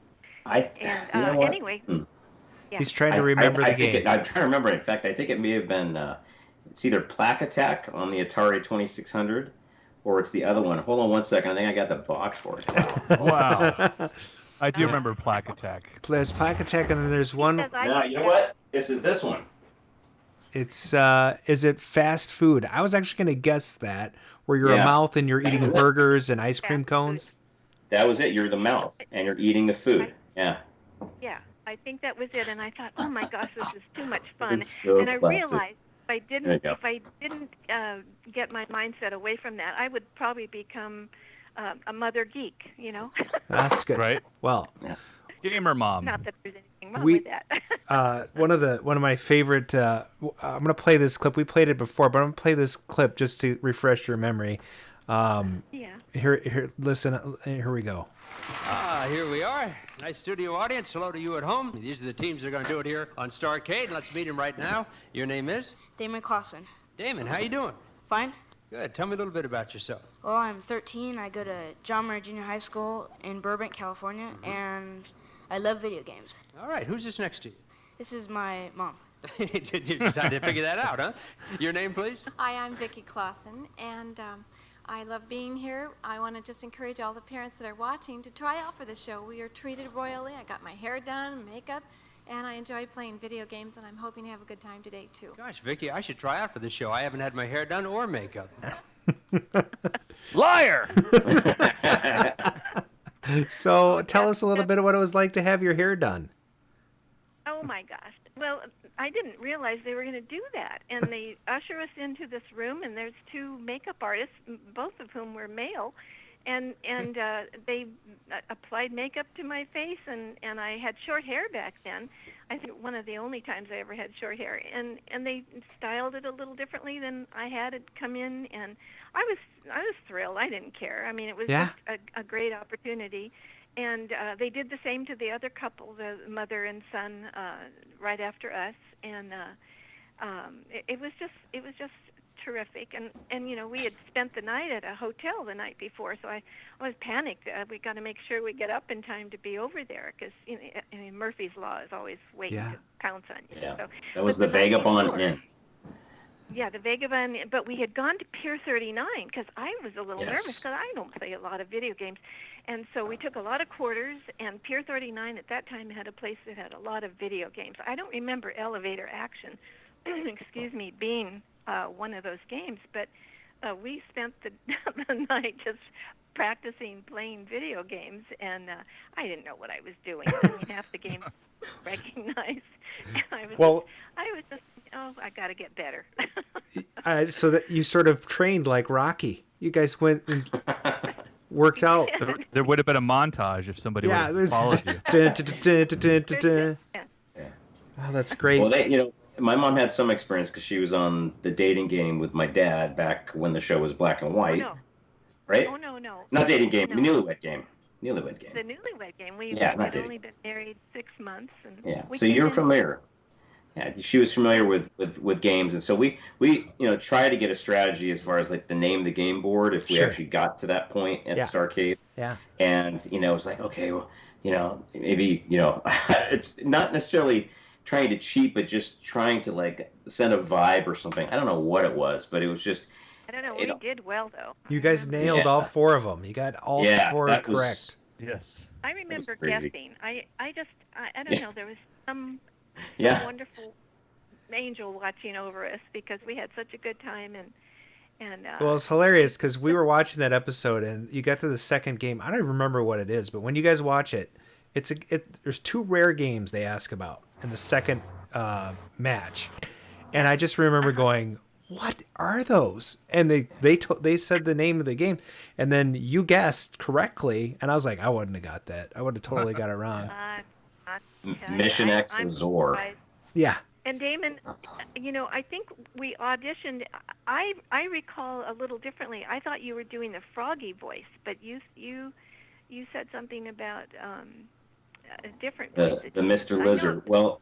Anyway. Yeah. He's trying to remember the game. I'm trying to remember. In fact, I think it may have been, it's either Plaque Attack on the Atari 2600, or it's the other one. Hold on one second. I think I got the box for it. Wow. I do remember Plaque Attack. There's Plaque Attack, and then there's one. No, you know what? This is this one. It's is it fast food? I was actually going to guess that, where you're a mouth and you're eating burgers and ice cream cones. That was it. You're the mouth and you're eating the food. Yeah. Yeah, I think that was it. And I thought, oh my gosh, this is too much fun. So and I classic. realized if I didn't get my mindset away from that, I would probably become a mother geek. That's good. Right. Well. Gamer mom. Not that there's anything wrong with that. one of my favorite. I'm gonna play this clip. We played it before, but I'm gonna play this clip just to refresh your memory. Here, listen. Here we go. Here we are. Nice studio audience. Hello to you at home. These are the teams that are going to do it here on STARCADE. Let's meet them right now. Your name is? Damon Claussen. Damon, how you doing? Fine. Good. Tell me a little bit about yourself. Well, I'm 13. I go to John Muir Junior High School in Burbank, California, and I love video games. All right. Who's this next to you? This is my mom. You're trying to figure that out, huh? Your name, please? Hi, I'm Vicky Claussen, and I love being here. I want to just encourage all the parents that are watching to try out for the show. We are treated royally. I got my hair done, makeup, and I enjoy playing video games, and I'm hoping to have a good time today, too. Gosh, Vicky, I should try out for this show. I haven't had my hair done or makeup. Liar! So tell us a little bit of what it was like to have your hair done. Oh, my gosh. Well, I didn't realize they were going to do that. And they usher us into this room, and there's two makeup artists, both of whom were male. And they applied makeup to my face, and I had short hair back then. I think one of the only times I ever had short hair. And they styled it a little differently than I had it come in, and I was thrilled. I didn't care. I mean, it was just a great opportunity. And they did the same to the other couple, the mother and son, right after us. And it was just terrific. And we had spent the night at a hotel the night before, so I was panicked. We got to make sure we get up in time to be over there, because Murphy's Law is always waiting to pounce on you. Yeah, so, that was the Vagabond Inn. Yeah, the Vagabond, but we had gone to Pier 39 because I was a little nervous because I don't play a lot of video games. And so we took a lot of quarters, and Pier 39 at that time had a place that had a lot of video games. I don't remember Elevator Action, being one of those games, but we spent the night just practicing playing video games, and I didn't know what I was doing. I mean, half the game recognized. I was just, I got to get better. So that you sort of trained like Rocky. You guys went and worked out. There would have been a montage if somebody would have followed you. Oh, that's great. Well, my mom had some experience because she was on the dating game with my dad back when the show was black and white. Oh, no. Right? Oh, no. Not dating game, newlywed game. Newlywed game. The newlywed game. We Yeah, not had dating. only been married 6 months, and Yeah, we so came you're in- familiar. Yeah, she was familiar with games, and so we try to get a strategy as far as like the name of the game board if we Sure. actually got to that point at Yeah. Starcade. Yeah. And it was like, okay, well, maybe it's not necessarily trying to cheat, but just trying to like send a vibe or something. I don't know what it was, but it was just. I don't know. We did well though. You guys nailed all 4 of them. You got all 4 that correct. Yes. I remember crazy. guessing. I don't know. There was some wonderful angel watching over us because we had such a good time and Well, it's hilarious because we were watching that episode and you got to the second game. I don't even remember what it is, but when you guys watch it, there's 2 rare games they ask about in the second match, and I just remember going, "What are those?" And they said the name of the game, and then you guessed correctly, and I was like, I wouldn't have got that. I would have totally got it wrong. Mission X Azor. Yeah. And Damon, I think we auditioned. I recall a little differently. I thought you were doing the Froggy voice, but you said something about a different voice. The Mr. Lizard. Well,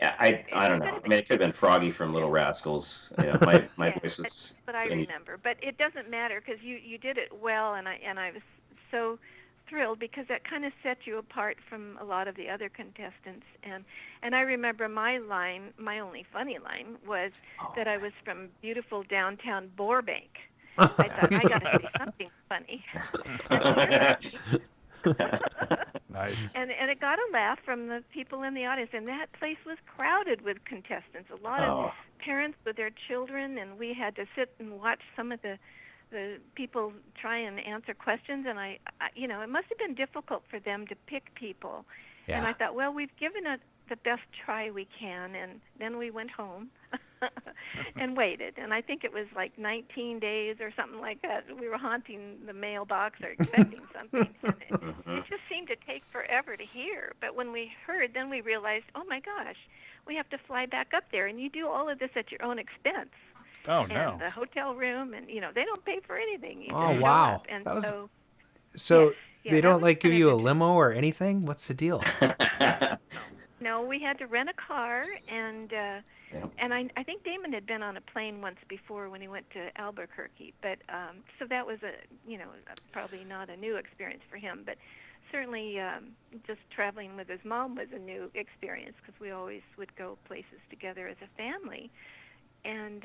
I don't know. I mean, it could have been Froggy from Little Rascals. My voice was. But I remember. But it doesn't matter because you did it well, and I was so thrilled because that kind of set you apart from a lot of the other contestants. And I remember my only funny line was that I was from beautiful downtown Burbank. I thought I got to say something funny. Nice. And it got a laugh from the people in the audience, and that place was crowded with contestants. A lot of parents with their children, and we had to sit and watch some of the people try and answer questions, and I it must have been difficult for them to pick people. Yeah. And I thought, well, we've given it the best try we can, and then we went home and waited. And I think it was like 19 days or something like that. We were haunting the mailbox or expecting something, and it just seemed to take forever to hear. But when we heard, then we realized, oh my gosh, we have to fly back up there, and you do all of this at your own expense. Oh no! And the hotel room, and they don't pay for anything. You Oh just show wow! up. And That was so they don't like give you a limo or anything. What's the deal? No, we had to rent a car, and I think Damon had been on a plane once before when he went to Albuquerque, but so that was probably not a new experience for him, but certainly just traveling with his mom was a new experience because we always would go places together as a family. And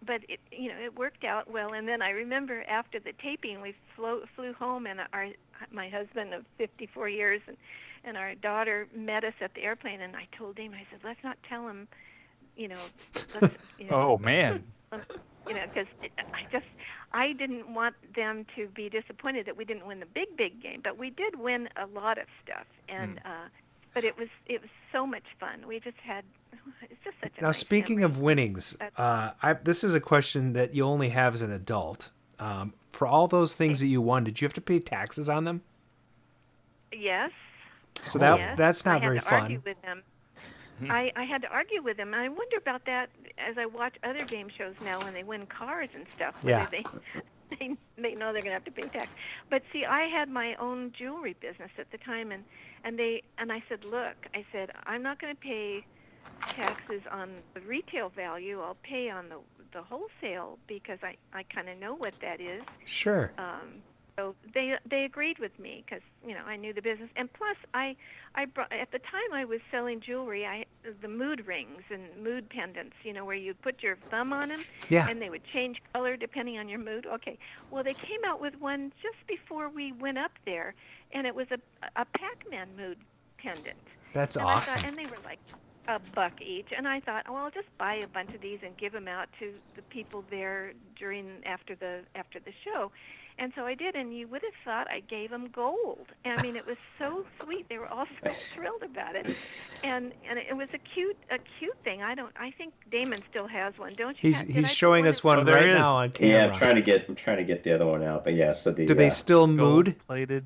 but it worked out well. And then I remember after the taping, we flew home, and my husband of 54 years and our daughter met us at the airplane. And I told him, I said, let's not tell him, Oh man. Because I didn't want them to be disappointed that we didn't win the big game, but we did win a lot of stuff. And but it was so much fun. We just had. It's just such a Now, nice speaking memory. of winnings, this is a question that you only have as an adult. For all those things that you won, did you have to pay taxes on them? Yes. So Yes. that's not I had very to fun. Argue with them. I had to argue with them, and I wonder about that as I watch other game shows now when they win cars and stuff. Yeah. They know they're going to have to pay tax. But see, I had my own jewelry business at the time, and I said, look, I'm not going to pay taxes on the retail value. I'll pay on the wholesale because I kind of know what that is. Sure. So they agreed with me because I knew the business, and plus I brought, at the time I was selling jewelry, the mood rings and mood pendants, where you put your thumb on them, and they would change color depending on your mood. Okay, well they came out with one just before we went up there, and it was a Pac-Man mood pendant. That's and awesome. And they were like $1 each, and I thought, well, I'll just buy a bunch of these and give them out to the people there after the show. And so I did, and you would have thought I gave them gold. And I mean, it was so sweet. They were all so thrilled about it, and it was a cute thing. I think Damon still has one, don't you? He's showing us one right now on camera. Yeah, I'm trying to get the other one out, but yeah. So do they still mood plated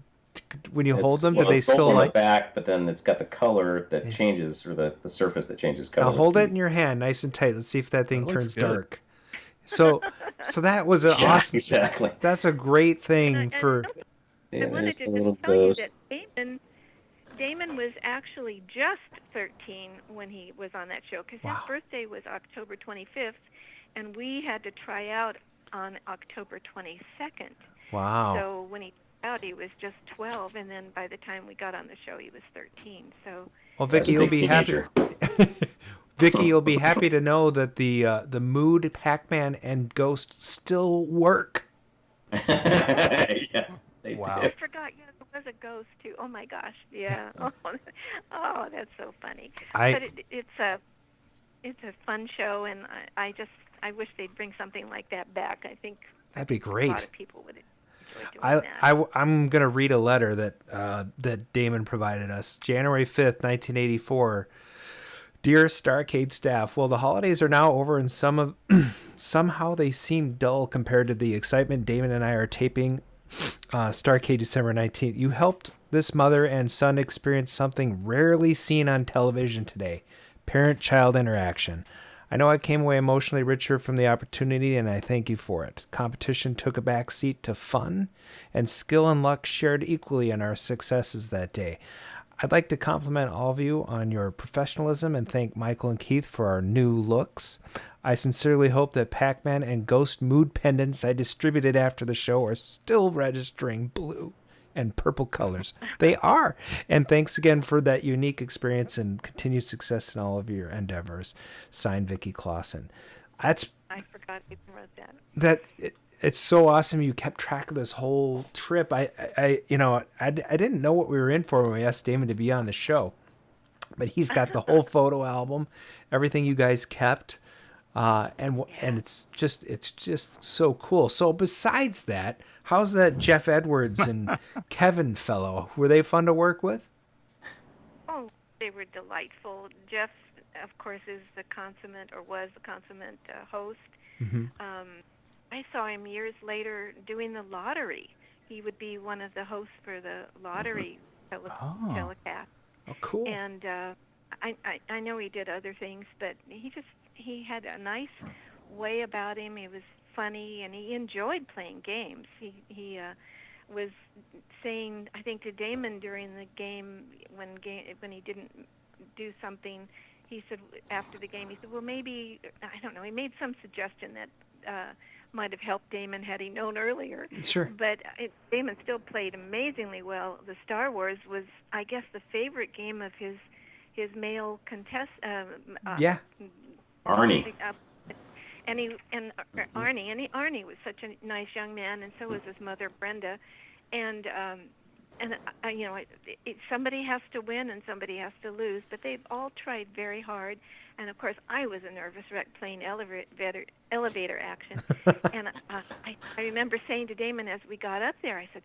when you hold them? Do they it's still on like the back? But then it's got the color that changes, or the surface that changes color. Now hold it in your hand, nice and tight. Let's see if that thing turns good. dark. So that was an awesome. Exactly. That's a great thing for. Yeah, I wanted to little just tell you ghost. that Damon was actually just 13 when he was on that show, because his birthday was October 25th, and we had to try out on October 22nd. Wow. So when he tried out, he was just 12, and then by the time we got on the show, he was 13. So. Well, Vicky, you'll be happy. Vicky, you'll be happy to know that the Mood, Pac-Man, and Ghost still work. Yeah. Wow. I forgot. Yeah, there was a ghost too. Oh my gosh. Yeah. Oh, that's so funny. But it's a fun show, and I wish they'd bring something like that back. I think that'd be great. A lot of people would enjoy doing that. I'm gonna read a letter that Damon provided us. January 5th, 1984. Dear Starcade staff, well, the holidays are now over, and somehow they seem dull compared to the excitement Damon and I are taping Starcade December 19th. You helped this mother and son experience something rarely seen on television today: parent-child interaction. I know I came away emotionally richer from the opportunity, and I thank you for it. Competition took a back seat to fun, and skill and luck shared equally in our successes that day. I'd like to compliment all of you on your professionalism and thank Michael and Keith for our new looks. I sincerely hope that Pac-Man and Ghost mood pendants I distributed after the show are still registering blue and purple colors. They are. And thanks again for that unique experience and continued success in all of your endeavors. Signed, Vicky Claussen. I forgot you wrote that. It's so awesome. You kept track of this whole trip. I didn't know what we were in for when we asked Damon to be on the show, but he's got the whole photo album, everything you guys kept, and it's just so cool. So besides that, how's that Geoff Edwards and Kevin fellow? Were they fun to work with? Oh, they were delightful. Geoff, of course, was the consummate host. Mm-hmm. I saw him years later doing the lottery. He would be one of the hosts for the lottery telecast. Oh, cool. And I know he did other things, but he had a nice way about him. He was funny, and he enjoyed playing games. He was saying, I think, to Damon during the game when he didn't do something, he said after the game, he said, well, maybe, I don't know, he made some suggestion that might have helped Damon had he known earlier. Sure. But Damon still played amazingly well. The Star Wars was, I guess, the favorite game of his male contestant. Yeah. Arnie. Arnie was such a nice young man, and so was his mother Brenda, and somebody has to win and somebody has to lose, but they've all tried very hard. And of course, I was a nervous wreck playing elevator action, and I remember saying to Damon as we got up there, I said,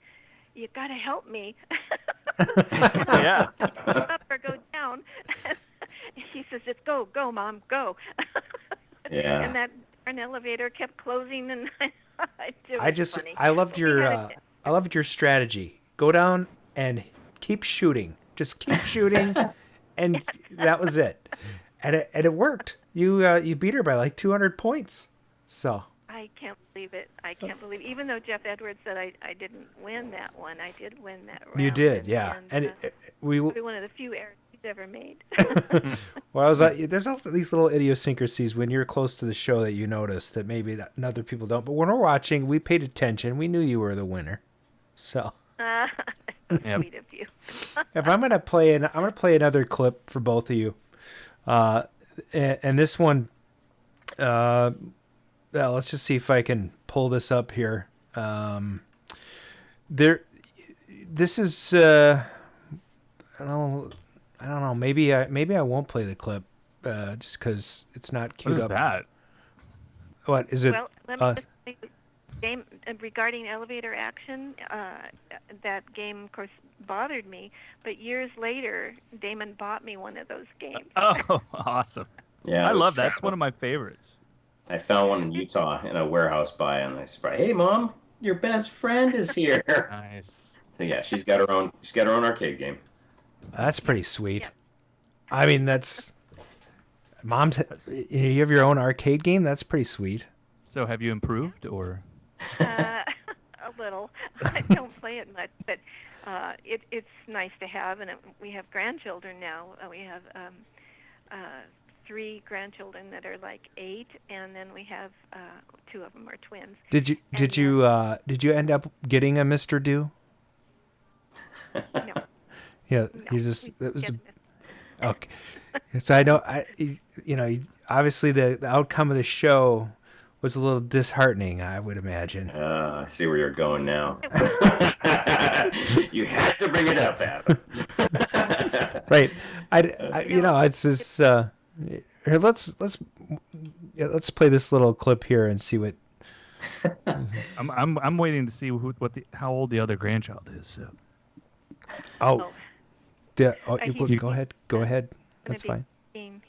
"You got to help me." Yeah. Up or go down. He says, "It's go, Mom, go." Yeah. And that an elevator kept closing, and funny. I loved your strategy. Go down and keep shooting. Just keep shooting, and that was it. And it worked. You beat her by like 200 points. So I can't believe it. Even though Geoff Edwards said I didn't win that one, I did win that round. You did, yeah. And we one of the few errors he's ever made. Well, there's also these little idiosyncrasies when you're close to the show that you notice that maybe other people don't. But when we're watching, we paid attention. We knew you were the winner. So. Sweet of you. If I'm gonna play another clip for both of you. And this one, let's just see if I can pull this up here. This is, I don't know. Maybe I won't play the clip, just because it's not queued up. What is that? What is it? Well, let me just say, regarding elevator action, that game, of course, bothered me. But years later, Damon bought me one of those games. Oh, awesome! Yeah, I love that. That's one of my favorites. I found one in Utah in a warehouse buy, and I said, "Hey, Mom, your best friend is here." Nice. So yeah, she's got her own arcade game. That's pretty sweet. Yeah. I mean, that's Mom's. You have your own arcade game. That's pretty sweet. So, have you improved, or? little. I don't play it much, but it's nice to have, and we have grandchildren now. We have 3 grandchildren that are like 8, and then we have 2 of them are twins. Did you end up getting a Mr. Do? No. Yeah, No, he's just that was okay. So obviously the outcome of the show was a little disheartening, I would imagine. I see where you're going now. You had to bring it up, Adam. Right. It's just here. Let's play this little clip here and see what. I'm waiting to see how old the other grandchild is. So. Go ahead. Go ahead. That's fine.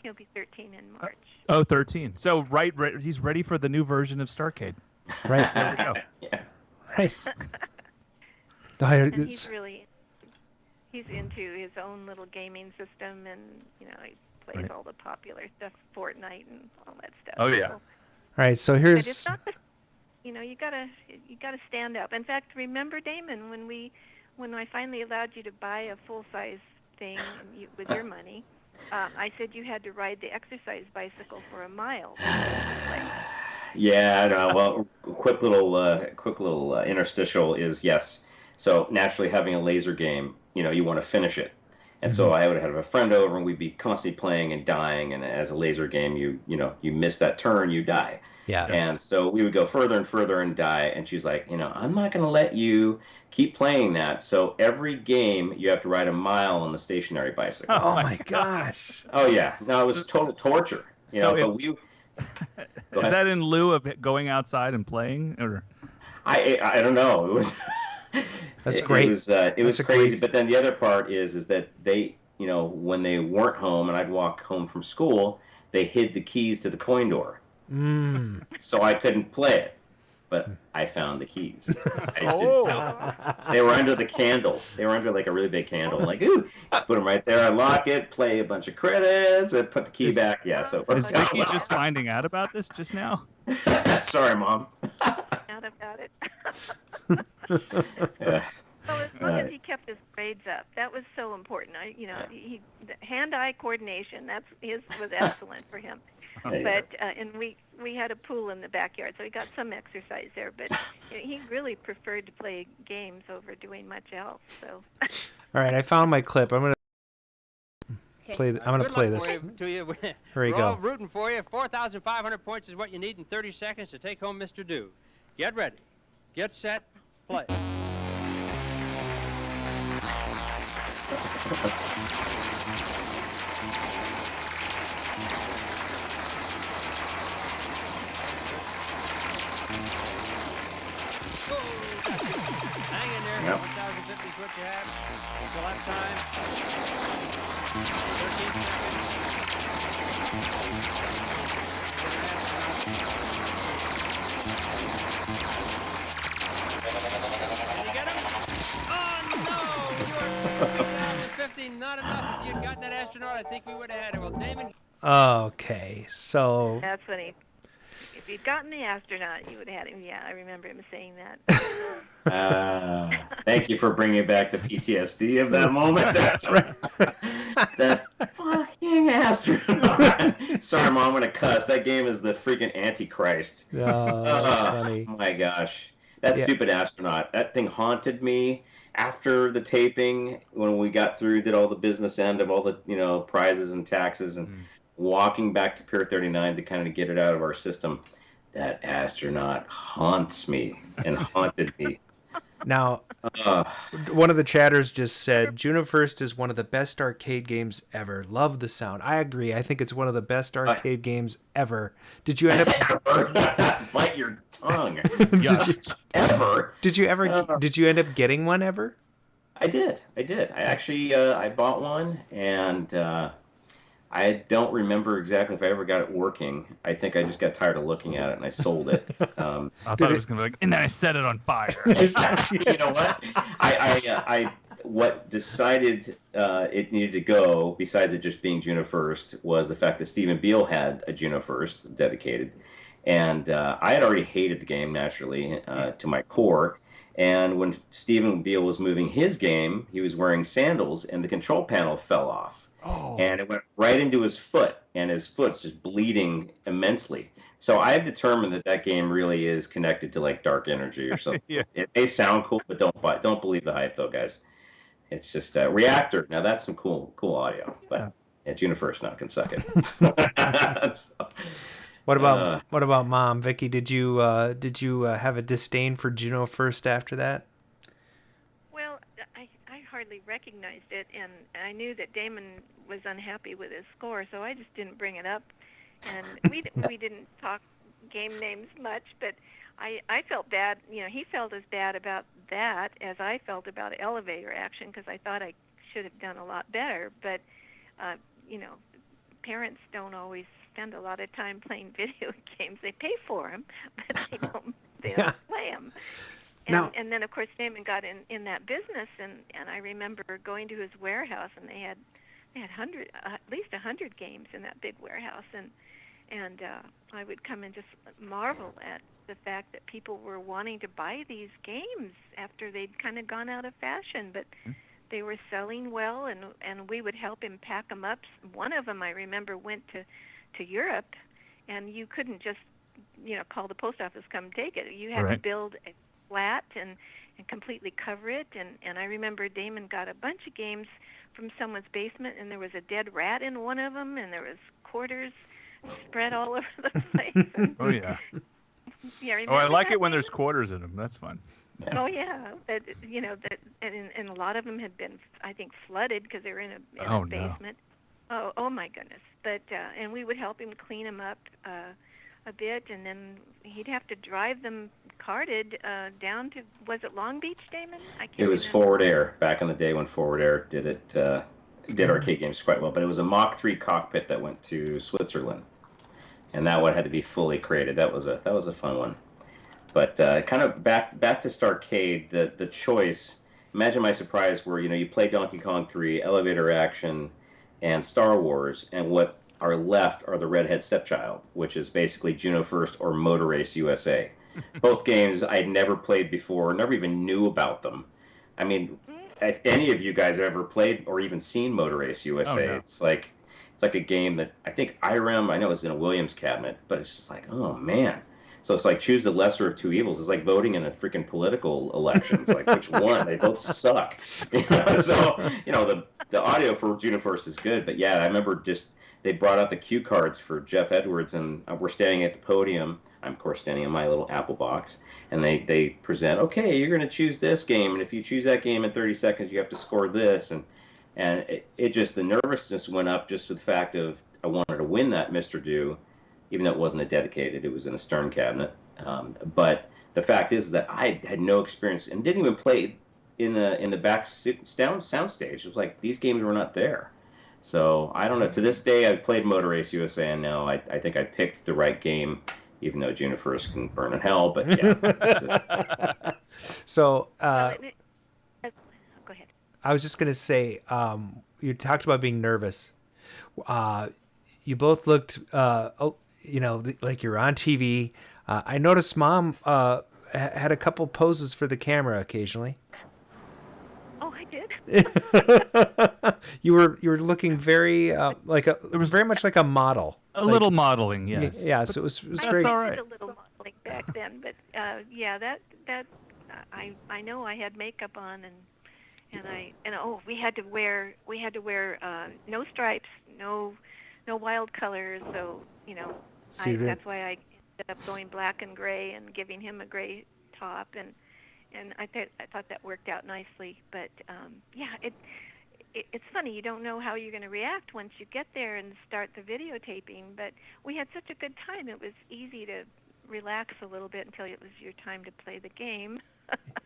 He'll be 13 in March. Oh, 13. So right, he's ready for the new version of STARCADE. Right. There we go. Yeah. Right. And he's into his own little gaming system, and he plays all the popular stuff, Fortnite and all that stuff. Oh yeah. All right. So here's. But it's not you gotta stand up. In fact, remember, Damon, when I finally allowed you to buy a full-size thing with your money, I said you had to ride the exercise bicycle for a mile. Yeah, no, well, quick little interstitial is yes. So naturally, having a laser game, you want to finish it, and so I would have a friend over, and we'd be constantly playing and dying. And as a laser game, you miss that turn, you die. Yeah. And so we would go further and further and die. And she's like, I'm not going to let you keep playing that. So every game, you have to ride a mile on the stationary bicycle. Oh my gosh. Oh yeah. No, it was total torture. Is that in lieu of going outside and playing, or? I don't know. It was. That's great. It was crazy. But then the other part is that they, when they weren't home and I'd walk home from school, they hid the keys to the coin door. So I couldn't play it, but I found the keys. I just didn't tell. They were under the candle. They were under like a really big candle. Like, ooh, put them right there. I lock it, play a bunch of credits, and put the key back. Yeah. So is Vicky just finding out about this just now? Sorry, Mom. Out about it. Yeah. Well, as long as he kept his grades up, that was so important. He hand-eye coordination. Was excellent for him. But and we had a pool in the backyard, so he got some exercise there. But he really preferred to play games over doing much else. So. All right, I found my clip. I'm gonna play. I'm gonna play this. Here we We're go. all rooting for you. 4,500 points is what you need in 30 seconds to take home Mr. Do. Get ready. Get set. Play. Hang in there. Yep. 1,050 is what you have. Still have time. 13 seconds. Can you get him? Oh, no! You are 3,050. Not enough. If you'd gotten that astronaut, I think we would have had it. Well, Damon. Okay, so. That's funny. If you'd gotten the astronaut, you would have had him. Yeah, I remember him saying that. Thank you for bringing back the PTSD of that moment. That fucking astronaut. Sorry, Mom, I'm going to cuss. That game is the freaking Antichrist. Oh, that's funny. Oh, my gosh. That stupid astronaut. That thing haunted me after the taping when we got through, did all the business end of all the, prizes and taxes and walking back to Pier 39 to kind of get it out of our system. That astronaut haunts me and haunted me. Now, one of the chatters just said, Juno 1st is one of the best arcade games ever. Love the sound. I agree. I think it's one of the best arcade games ever. Did you end up... Bite your tongue. Did you end up getting one ever? I did. I actually, I bought one, and I don't remember exactly if I ever got it working. I think I just got tired of looking at it, and I sold it. I thought it was going to be like, and then I set it on fire. You know what? I what decided it needed to go, besides it just being Juno 1st, was the fact that Stephen Beale had a Juno 1st dedicated. And I had already hated the game, naturally, to my core. And when Stephen Beal was moving his game, he was wearing sandals, and the control panel fell off. Oh. And it went right into his foot, and his foot's just bleeding immensely. So I've determined that game really is connected to like dark energy or something. Yeah. It may sound cool, but don't believe the hype, though, guys. It's just a reactor. Now that's some cool audio, but June 1st now can suck it. So, what about Mom, Vicky? Did you have a disdain for Juno 1st after that? Well, I hardly recognized it, and I knew that Damon was unhappy with his score, so I just didn't bring it up. And we didn't talk game names much, but I felt bad. You know, he felt as bad about that as I felt about elevator action, because I thought I should have done a lot better. But you know, parents don't always spend a lot of time playing video games. They pay for them, but they don't play them. And then, of course, Damon got in that business, and I remember going to his warehouse, and they had at least 100 games in that big warehouse, and I would come and just marvel at the fact that people were wanting to buy these games after they'd kind of gone out of fashion, but they were selling well, and we would help him pack them up. One of them, I remember, went to Europe, and you couldn't just call the post office, come take it. You had to build a flat and completely cover it, and I remember Damon got a bunch of games from someone's basement, and there was a dead rat in one of them, and there was quarters spread all over the place. Oh yeah. Yeah. I like it when there's quarters in them. That's fun. Oh yeah, but and a lot of them had been, I think, flooded because they were in a basement. No. Oh my goodness! But and we would help him clean them up a bit, and then he'd have to drive them carted down to, was it Long Beach, Damon? It was remember. Forward Air back in the day when Forward Air did arcade games quite well. But it was a Mach 3 cockpit that went to Switzerland, and that one had to be fully created. That was a fun one. But kind of back to Starcade, the choice. Imagine my surprise where you play Donkey Kong 3, Elevator Action, and Star Wars, and what are left are the Redhead Stepchild, which is basically Juno 1st or Motor Race USA. Both games I'd never played before, never even knew about them. I mean, if any of you guys have ever played or even seen Motor Race USA, it's like a game that I think IREM, I know it's in a Williams cabinet, but it's just like, oh man. So it's like choose the lesser of two evils. It's like voting in a freaking political election. It's like which one? They both suck. So the audio for Juno 1st is good, but yeah, I remember they brought out the cue cards for Geoff Edwards, and we're standing at the podium. I'm, of course, standing in my little Apple box, and they present, okay, you're going to choose this game, and if you choose that game in 30 seconds, you have to score this, and it just, the nervousness went up just with the fact of I wanted to win that Mr. Do, even though it wasn't a dedicated, it was in a Stern cabinet. But the fact is that I had no experience and didn't even play in the back sound stage. It was like these games were not there. So I don't know. To this day, I've played Motor Race USA, and now I think I picked the right game, even though Juno 1st can burn in hell. But yeah. So go ahead. I was just gonna say, you talked about being nervous. You both looked, like you're on TV. I noticed Mom had a couple poses for the camera occasionally. Oh, I did. You were looking very very much like a model. A little modeling, yes. Yeah, so it was I very. I did a little modeling back then, but that I know I had makeup on and we had to wear no stripes, no wild colors, so that's why I ended up going black and gray and giving him a gray top, and I thought that worked out nicely. But it's funny, you don't know how you're going to react once you get there and start the videotaping, but we had such a good time. It was easy to relax a little bit until it was your time to play the game.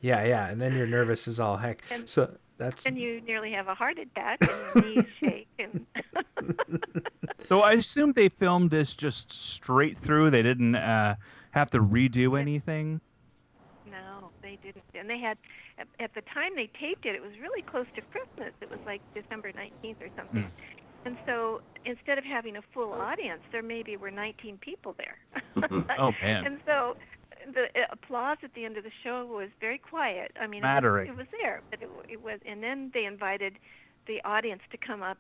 yeah, and then you're nervous as all heck. And you nearly have a heart attack and your knees shake. And So I assume they filmed this just straight through. They didn't have to redo anything. No, they didn't. And they had, at the time they taped it, it was really close to Christmas. It was like December 19th or something. And so instead of having a full audience, there maybe were 19 people there. Oh, man. And so the applause at the end of the show was very quiet. I mean, it was there, but it was. And then they invited the audience to come up.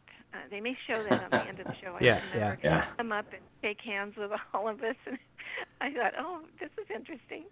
They may show that on the end of the show. I remember. Come up and shake hands with all of us, and I thought, oh, this is interesting.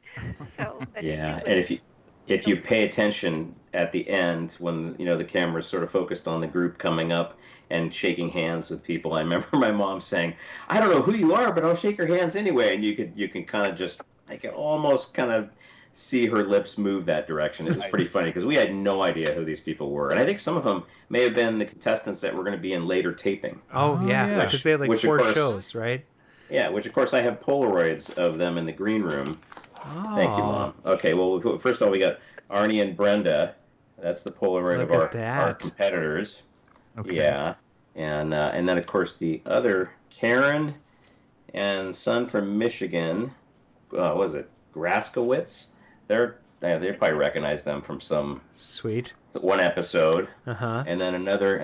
So. And if you pay attention at the end when the camera's sort of focused on the group coming up and shaking hands with people, I remember my mom saying, "I don't know who you are, but I'll shake your hands anyway." And you can kind of just, I can almost kind of see her lips move that direction. It was pretty funny because we had no idea who these people were, and I think some of them may have been the contestants that were going to be in later taping. Oh yeah, because they had like 4 shows, right? Yeah, which of course I have Polaroids of them in the green room. Oh. Thank you, Mom. Okay, well, first of all, we got Arnie and Brenda. That's the Polaroid of our competitors. Okay. Yeah, and then of course the other Karen and son from Michigan. What was it? Graskowitz. They probably recognize them from some one episode. And then another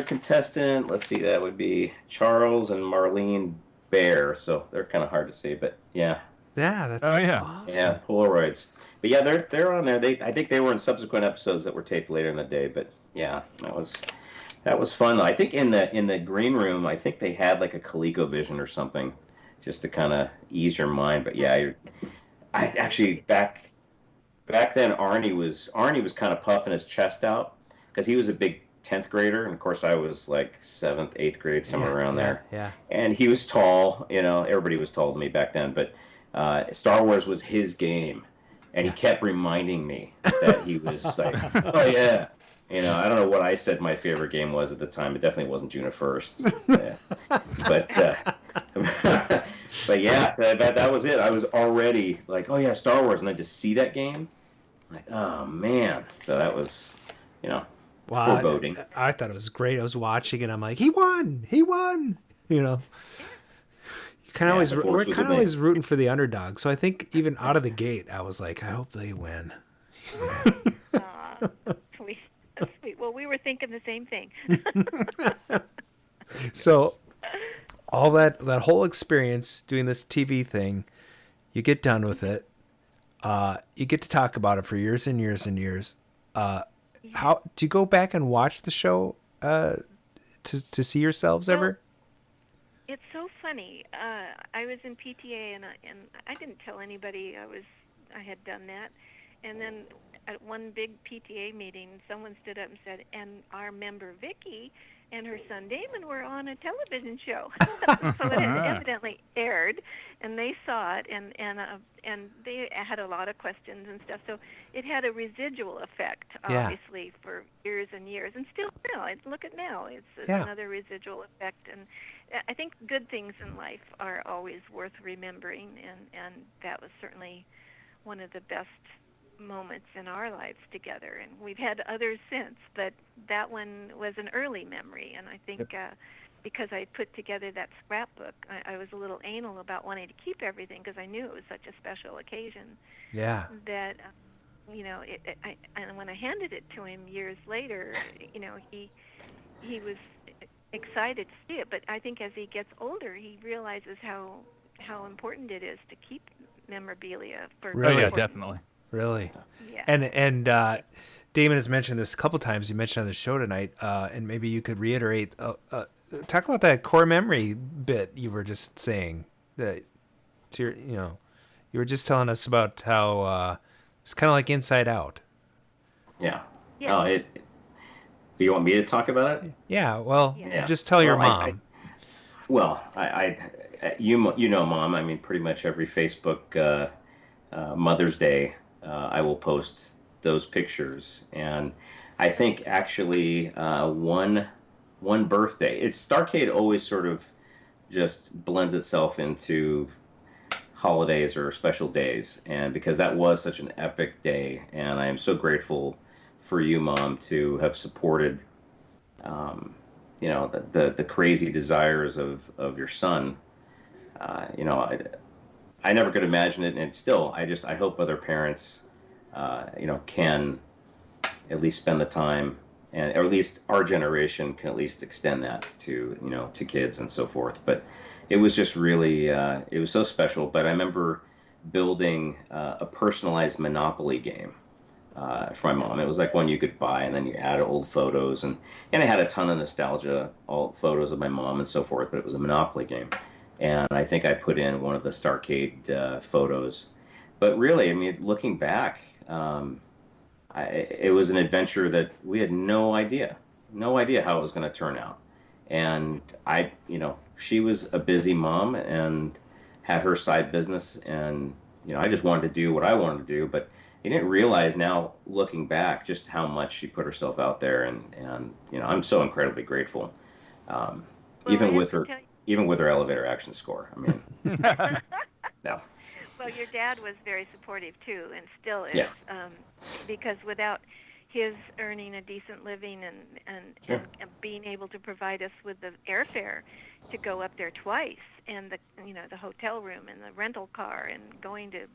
contestant. Let's see, that would be Charles and Marlene Bear. So they're kind of hard to see, but yeah. Yeah, that's awesome. Yeah, Polaroids. But yeah, they're on there. I think they were in subsequent episodes that were taped later in the day. But yeah, that was fun though. I think in the green room, I think they had like a ColecoVision or something, just to kind of ease your mind. But yeah, I actually back then Arnie was kind of puffing his chest out because he was a big 10th grader, and of course I was like 7th, 8th grade, somewhere around there. Yeah. And he was tall, everybody was tall to me back then, but Star Wars was his game, and he kept reminding me that he was like, oh yeah. I don't know what I said my favorite game was at the time. It definitely wasn't June 1st. But yeah, that was it. I was already like, oh yeah, Star Wars, and then to see that game, like, oh man. So that was, foreboding. I thought it was great. I was watching, and I'm like, he won. You kind of always rooting for the underdog. So I think even out of the gate, I was like, I hope they win. Sweet. Well, we were thinking the same thing. So all that whole experience doing this TV thing, you get done with it. You get to talk about it for years and years and years. How do you go back and watch the show to see yourselves ever? It's so funny. I was in PTA and I didn't tell anybody I had done that, and then at one big PTA meeting, someone stood up and said, and our member Vickie and her son Damon were on a television show. So it had evidently aired, and they saw it, and they had a lot of questions and stuff. So it had a residual effect, obviously, for years and years, and still now. Look at now; it's another residual effect. And I think good things in life are always worth remembering, and that was certainly one of the best moments in our lives together, and we've had others since, but that one was an early memory. And I think because I put together that scrapbook, I was a little anal about wanting to keep everything because I knew it was such a special occasion. Yeah. That and when I handed it to him years later, he was excited to see it. But I think as he gets older, he realizes how important it is to keep memorabilia for. Really? Oh yeah, definitely. Really? Yeah. And Damon has mentioned this a couple times. You mentioned on the show tonight, and maybe you could reiterate. Talk about that core memory bit you were just saying. That you were just telling us about how it's kind of like Inside Out. Yeah. Oh, you want me to talk about it? Yeah. Well, just tell your mom. You know, Mom. I mean, pretty much every Facebook Mother's Day. I will post those pictures, and I think actually one birthday. Starcade always sort of just blends itself into holidays or special days, and because that was such an epic day, and I am so grateful for you, Mom, to have supported, the crazy desires of your son. I never could imagine it, and still, I hope other parents, can at least spend the time, or at least our generation can at least extend that to kids and so forth. But it was just really, it was so special. But I remember building a personalized Monopoly game for my mom. It was like one you could buy, and then you add old photos, and it had a ton of nostalgia, all photos of my mom and so forth, but it was a Monopoly game. And I think I put in one of the Starcade photos. But really, I mean, looking back, it was an adventure that we had no idea how it was going to turn out. And she was a busy mom and had her side business, and I just wanted to do what I wanted to do, but I didn't realize now, looking back, just how much she put herself out there, and I'm so incredibly grateful, even with her elevator action score. I mean, no. Well, your dad was very supportive too, and still is, Yeah. Because without his earning a decent living and being able to provide us with the airfare to go up there twice, and the hotel room and the rental car and going to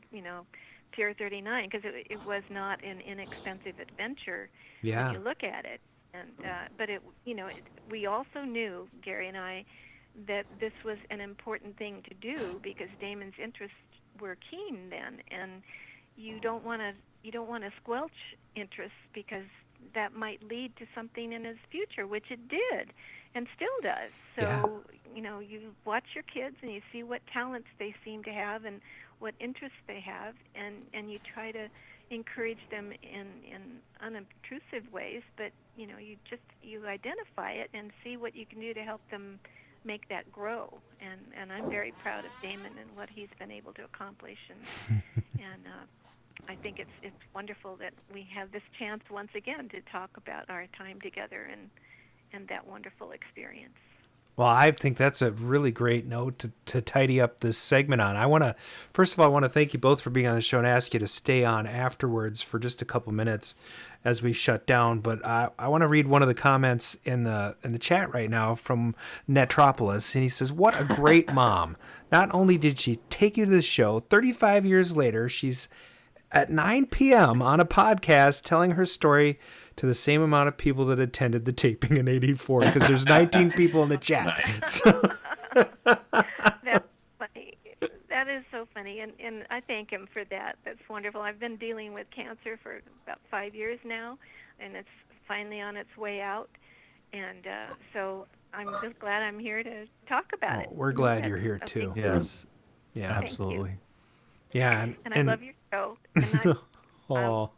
Pier 39, because it was not an inexpensive adventure when you look at it. And but we also knew, Gary and I, that this was an important thing to do because Damon's interests were keen then, and you don't want to squelch interests because that might lead to something in his future, which it did and still does. So you watch your kids and you see what talents they seem to have and what interests they have, and you try to encourage them in unobtrusive ways, but you identify it and see what you can do to help them make that grow. And I'm very proud of Damon and what he's been able to accomplish, and I think it's wonderful that we have this chance once again to talk about our time together and that wonderful experience. Well, I think that's a really great note to tidy up this segment on. First of all, I want to thank you both for being on the show and ask you to stay on afterwards for just a couple minutes as we shut down. But I want to read one of the comments in the chat right now from Netropolis, and he says, "What a great mom! Not only did she take you to the show, 35 years later, she's at 9 p.m. on a podcast telling her story to the same amount of people that attended the taping in '84, because there's 19 people in the chat." So. That's funny. That is so funny, and I thank him for that. That's wonderful. I've been dealing with cancer for about 5 years now, and it's finally on its way out, and so I'm just glad I'm here to talk about it. We're glad you're here too. Yes. Yeah. Absolutely. Yeah, and I love your show. And oh.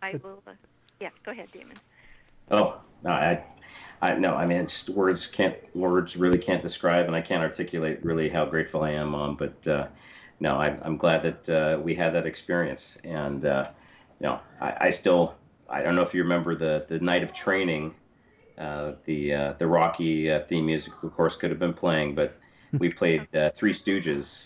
I will. Yeah, go ahead, Damon. Oh no, I mean, just words really can't describe, and I can't articulate really how grateful I am, Mom. But no, I'm glad that we had that experience, and I don't know if you remember the night of training, the Rocky theme music, of course, could have been playing, but we played Three Stooges.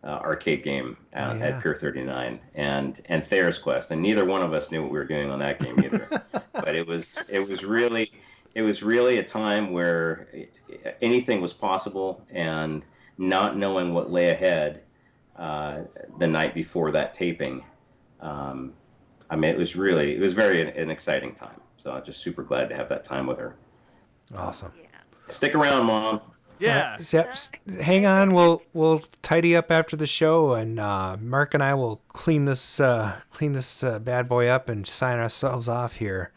Arcade game at Pier 39 and Thayer's Quest, and neither one of us knew what we were doing on that game either. But it was really a time where anything was possible, and not knowing what lay ahead the night before that taping. I mean, it was very an exciting time. So I'm just super glad to have that time with her. Awesome. Yeah. Stick around, Mom. Yeah. Hang on. We'll tidy up after the show, and Mark and I will clean this bad boy up and sign ourselves off here.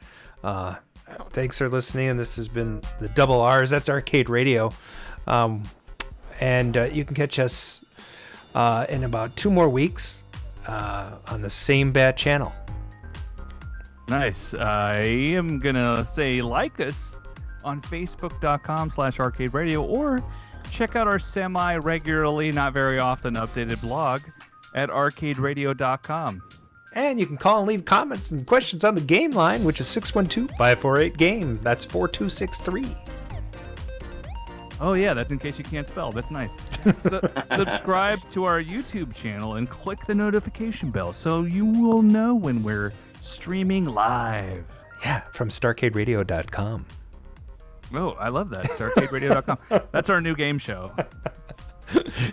Thanks for listening. This has been the Double R's. That's Arcade Radio, and you can catch us in about 2 more weeks on the same bad channel. Nice. I am gonna say like us on Facebook.com/ArcadeRadio, or check out our semi-regularly, not very often updated blog at ArcadeRadio.com. And you can call and leave comments and questions on the game line, which is 612-548-GAME. That's 4263. Oh yeah, that's in case you can't spell. That's nice. Subscribe to our YouTube channel and click the notification bell so you will know when we're streaming live. Yeah, from StarcadeRadio.com. Oh, I love that. StarcadeRadio.com. That's our new game show.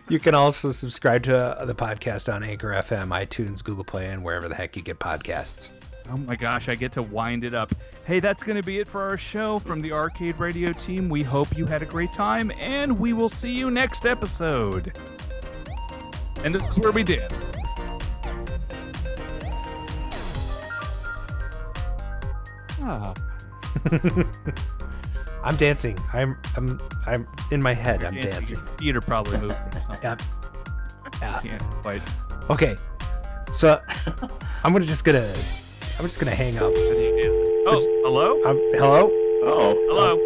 You can also subscribe to the podcast on Anchor FM, iTunes, Google Play, and wherever the heck you get podcasts. Oh my gosh, I get to wind it up. Hey, that's going to be it for our show from the Arcade Radio team. We hope you had a great time, and we will see you next episode. And this is where we dance. I'm dancing. I'm in my head. I'm dancing. Your feet are probably moving or something. Yeah. Can't quite. Okay. So I'm just gonna hang up. Oh, hello? Hello? Uh-oh. Hello?